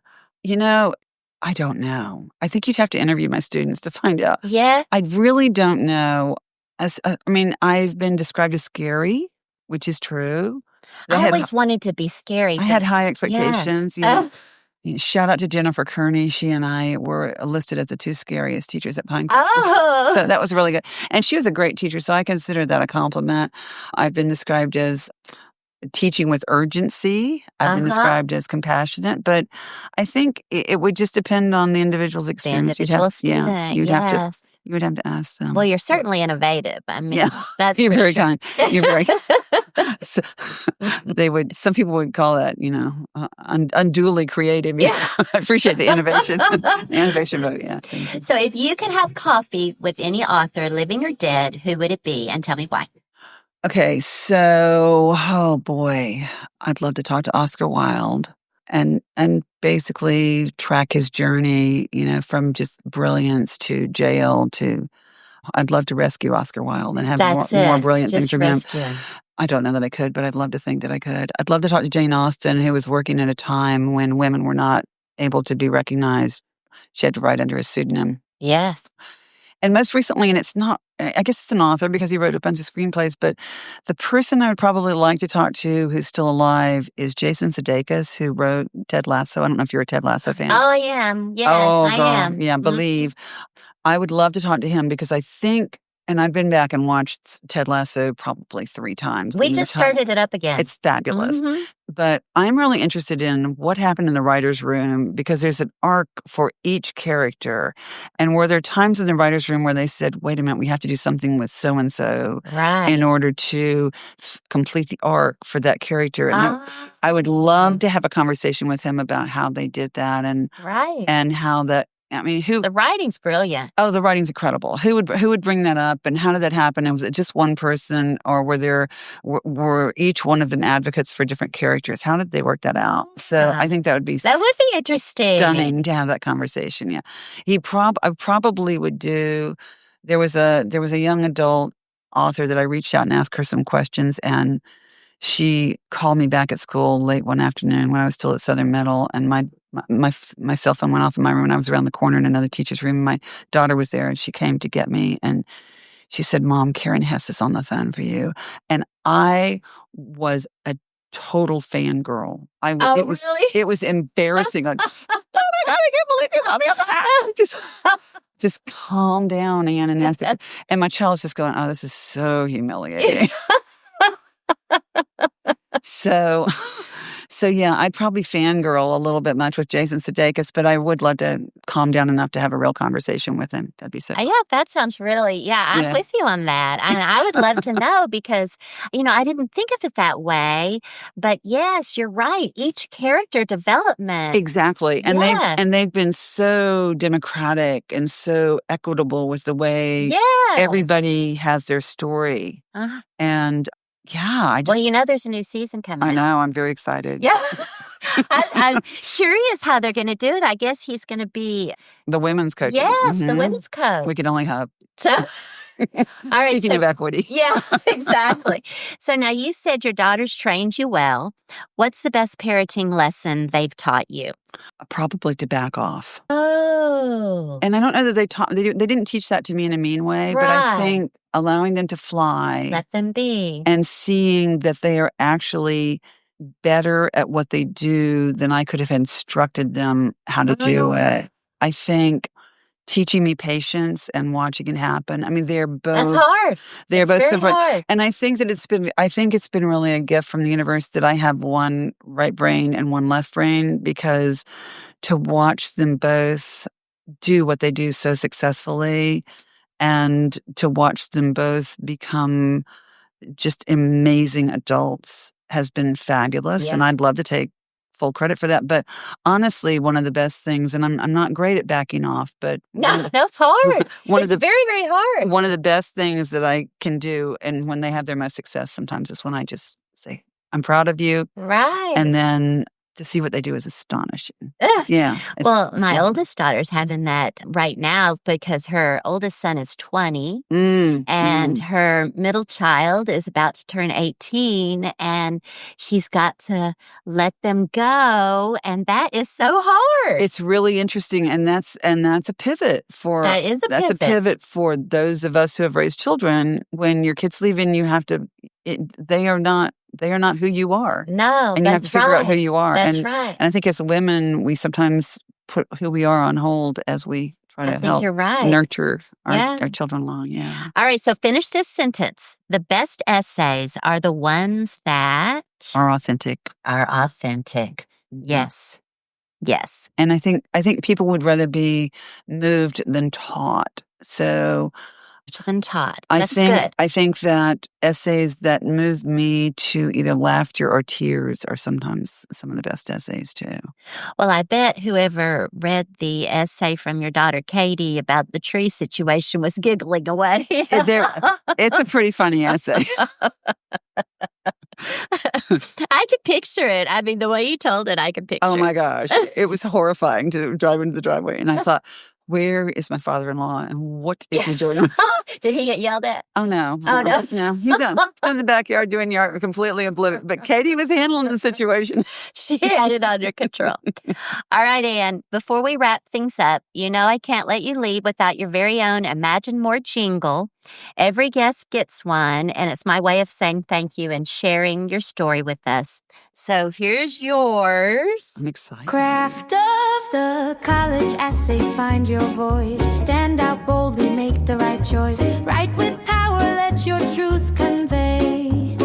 I don't know. I think you'd have to interview my students to find out. Yeah? I really don't know. I've been described as scary, which is true. I always wanted to be scary. I had high expectations. Yeah. Shout out to Jennifer Kearney. She and I were listed as the 2 scariest teachers at Pinecrest. Oh. So that was really good. And she was a great teacher, so I consider that a compliment. I've been described as teaching with urgency. I've been described as compassionate, but I think it would just depend on the individual's experience. You would have to ask them. Well, you're certainly innovative. I mean, that's you're very sure. kind. You're very kind. So, some people would call that, unduly creative. Yeah. I appreciate the innovation. But yeah. So if you could have coffee with any author, living or dead, who would it be? And tell me why. Okay, so, oh boy, I'd love to talk to Oscar Wilde and basically track his journey, from just brilliance to jail to, I'd love to rescue Oscar Wilde and have more brilliant things from him. I don't know that I could, but I'd love to think that I could. I'd love to talk to Jane Austen, who was working at a time when women were not able to be recognized. She had to write under a pseudonym. Yes. And most recently, and I guess it's an author because he wrote a bunch of screenplays, but the person I would probably like to talk to who's still alive is Jason Sudeikis, who wrote Ted Lasso. I don't know if you're a Ted Lasso fan. Oh, I am. Yes, I am. Yeah, Believe. I would love to talk to him because I think, and I've been back and watched Ted Lasso probably 3 times. We just started it up again. It's fabulous. But I'm really interested in what happened in the writer's room because there's an arc for each character. And were there times in the writer's room where they said, wait a minute, we have to do something with so-and-so in order to complete the arc for that character. And I would love to have a conversation with him about how they did that and how that, the writing's brilliant. Oh, the writing's incredible. Who would bring that up, and how did that happen? And was it just one person, or were each one of them advocates for different characters? How did they work that out? So I think that would be interesting, stunning to have that conversation. Yeah, I probably would do. There was a young adult author that I reached out and asked her some questions, and she called me back at school late one afternoon when I was still at Southern Middle, and my cell phone went off in my room, and I was around the corner in another teacher's room. My daughter was there, and she came to get me, and she said, "Mom, Karen Hess is on the phone for you." And I was a total fangirl. Really? It was embarrassing. Like, oh my God, I can't believe you got me on the phone. Just calm down, Ann. And my child's just going, oh, this is so humiliating. So yeah, I'd probably fangirl a little bit much with Jason Sudeikis, but I would love to calm down enough to have a real conversation with him. That'd be so cool. Yeah, that sounds really, I'm with you on that. And I would love to know because, I didn't think of it that way. But yes, you're right. Each character development. Exactly. And they've been so democratic and so equitable with the way everybody has their story. And yeah, there's a new season coming. I know. I'm very excited. Yeah. I'm curious how they're going to do it. I guess he's going to be the women's coach. Yes, the women's coach. We can only hope. All right, Speaking of equity. Yeah, exactly. So now you said your daughters trained you well. What's the best parenting lesson they've taught you? Probably to back off. Oh, And I don't know that they didn't teach that to me in a mean way, but I right. think allowing them to fly Let them be. and seeing that they are actually better at what they do than I could have instructed them how to do it. I think teaching me patience and watching it happen. I mean, That's both hard. they're It's both very super, hard. and I think that it's been really a gift from the universe that I have one right brain and one left brain, because to watch them both do what they do so successfully and to watch them both become just amazing adults has been fabulous. Yeah. And I'd love to take full credit for that. But honestly, one of the best things, and I'm not great at backing off, but No, that's hard. one of It's the very, very hard. one of the best things that I can do, and when they have their most success, sometimes is when I just say, "I'm proud of you," Right. and then to see what they do is astonishing. Ugh. Yeah. Well, my oldest daughter's having that right now because her oldest son is 20 and her middle child is about to turn 18, and she's got to let them go. And that is so hard. It's really interesting, and that's a pivot for That is a that's pivot. a pivot for those of us who have raised children. When your kids leave, and you have to, they are not who you are. No, And you have to figure out who you are. That's and right. I think as women, we sometimes put who we are on hold as we try to I think help you're right. nurture Yeah. our children along. Yeah. All right, so finish this sentence. The best essays are the ones that Are authentic. are authentic. Yes. Yes. And I think people would rather be moved than taught. So Than taught. That's good. I think that essays that move me to either laughter or tears are sometimes some of the best essays too. Well, I bet whoever read the essay from your daughter Katie about the tree situation was giggling away. It's a pretty funny essay. I could picture it. I mean, the way you told it, I could picture Oh my it. gosh. It was horrifying to drive into the driveway. And I thought, where is my father-in-law and what is he doing? Did he get yelled at? Oh, no. Oh, no. No, he's in the backyard doing yard, completely oblivious. But Katie was handling the situation. She had it under control. All right, Ann, before we wrap things up, you know I can't let you leave without your very own Imagine More jingle. Every guest gets one, and it's my way of saying thank you and sharing your story with us. So here's yours. I'm excited. Craft of the college essay, find your voice. Stand out boldly, make the right choice. Write with power, let your truth convey.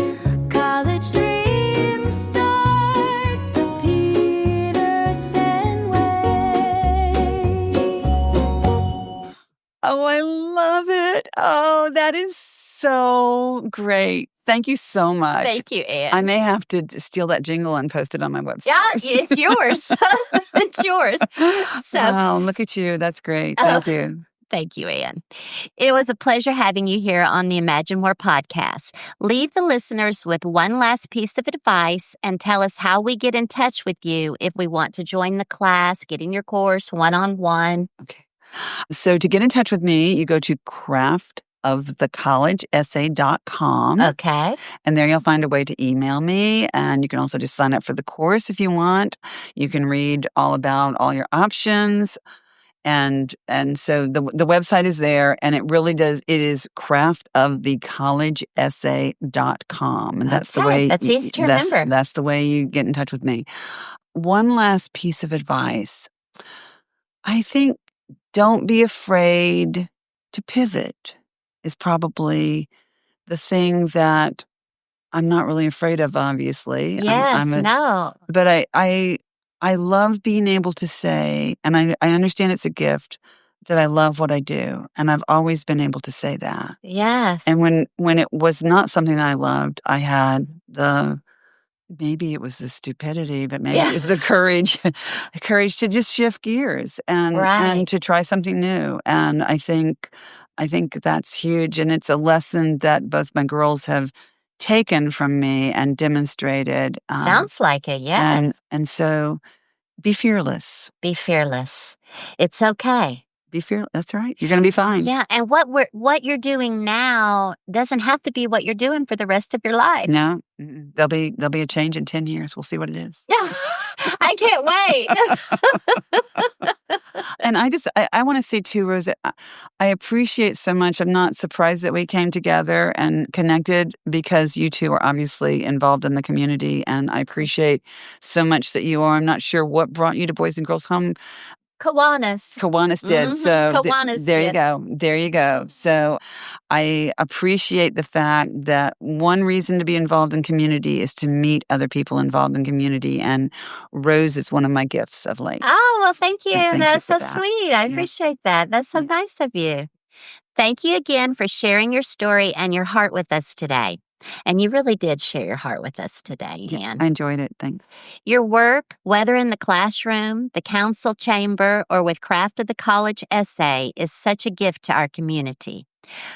College dreams start the Petersen way. Oh, I love it. Oh, that is so great. Thank you so much. Thank you, Ann. I may have to steal that jingle and post it on my website. Yeah, it's yours. It's yours. So, Wow, look at you. That's great. Thank you. Thank you, Ann. It was a pleasure having you here on the Imagine More podcast. Leave the listeners with one last piece of advice and tell us how we get in touch with you if we want to join the class, get in your course one-on-one. Okay. So to get in touch with me, you go to craftofthecollegeessay.com. Okay. And there you'll find a way to email me. And you can also just sign up for the course if you want. You can read all about all your options. And so the website is there, and it really does. It is craftofthecollegeessay.com. And that's the Okay, way. that's easy to remember. That's the way you get in touch with me. One last piece of advice. I think don't be afraid to pivot is probably the thing that I'm not really afraid of, obviously. Yes, no. But I love being able to say, and I understand it's a gift, that I love what I do. And I've always been able to say that. Yes. And when it was not something that I loved, I had maybe it was the stupidity, but maybe it was the courage to just shift gears and to try something new. And I think that's huge. And it's a lesson that both my girls have taken from me and demonstrated. Sounds like it, yeah. And so be fearless. Be fearless. It's okay. Be fearless. That's right. You're going to be fine. Yeah, and what you're doing now doesn't have to be what you're doing for the rest of your life. No, there'll be a change in 10 years. We'll see what it is. Yeah, I can't wait. And I want to say too, Rose, I appreciate so much. I'm not surprised that we came together and connected because you two are obviously involved in the community, and I appreciate so much that you are. I'm not sure what brought you to Boys and Girls Home. Kiwanis did. So Kiwanis there did. you go. There you go. So I appreciate the fact that one reason to be involved in community is to meet other people involved in community. And Rose is one of my gifts of late. Oh, well, thank you. So thank you That's for so that. sweet. I appreciate that. That's so nice of you. Thank you again for sharing your story and your heart with us today. And you really did share your heart with us today, Ann. I enjoyed it. Thanks. Your work, whether in the classroom, the council chamber, or with Craft of the College essay, is such a gift to our community.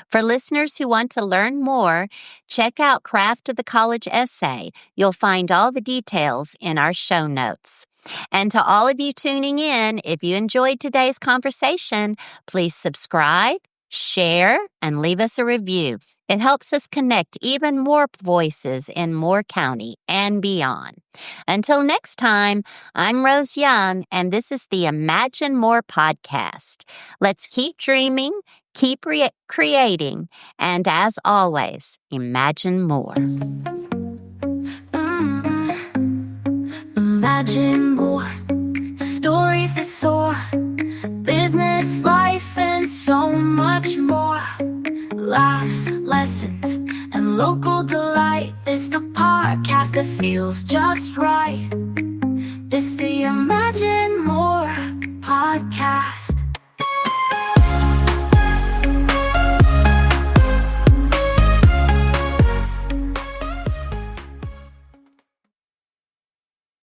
For listeners who want to learn more, check out Craft of the College essay. You'll find all the details in our show notes. And to all of you tuning in, if you enjoyed today's conversation, please subscribe, share, and leave us a review. It helps us connect even more voices in Moore County and beyond. Until next time, I'm Rose Young, and this is the Imagine More podcast. Let's keep dreaming, keep creating, and as always, imagine more. Imagine more stories that soar, business, life, and so much more. Laughs, lessons, and local delight. It's the podcast that feels just right. It's the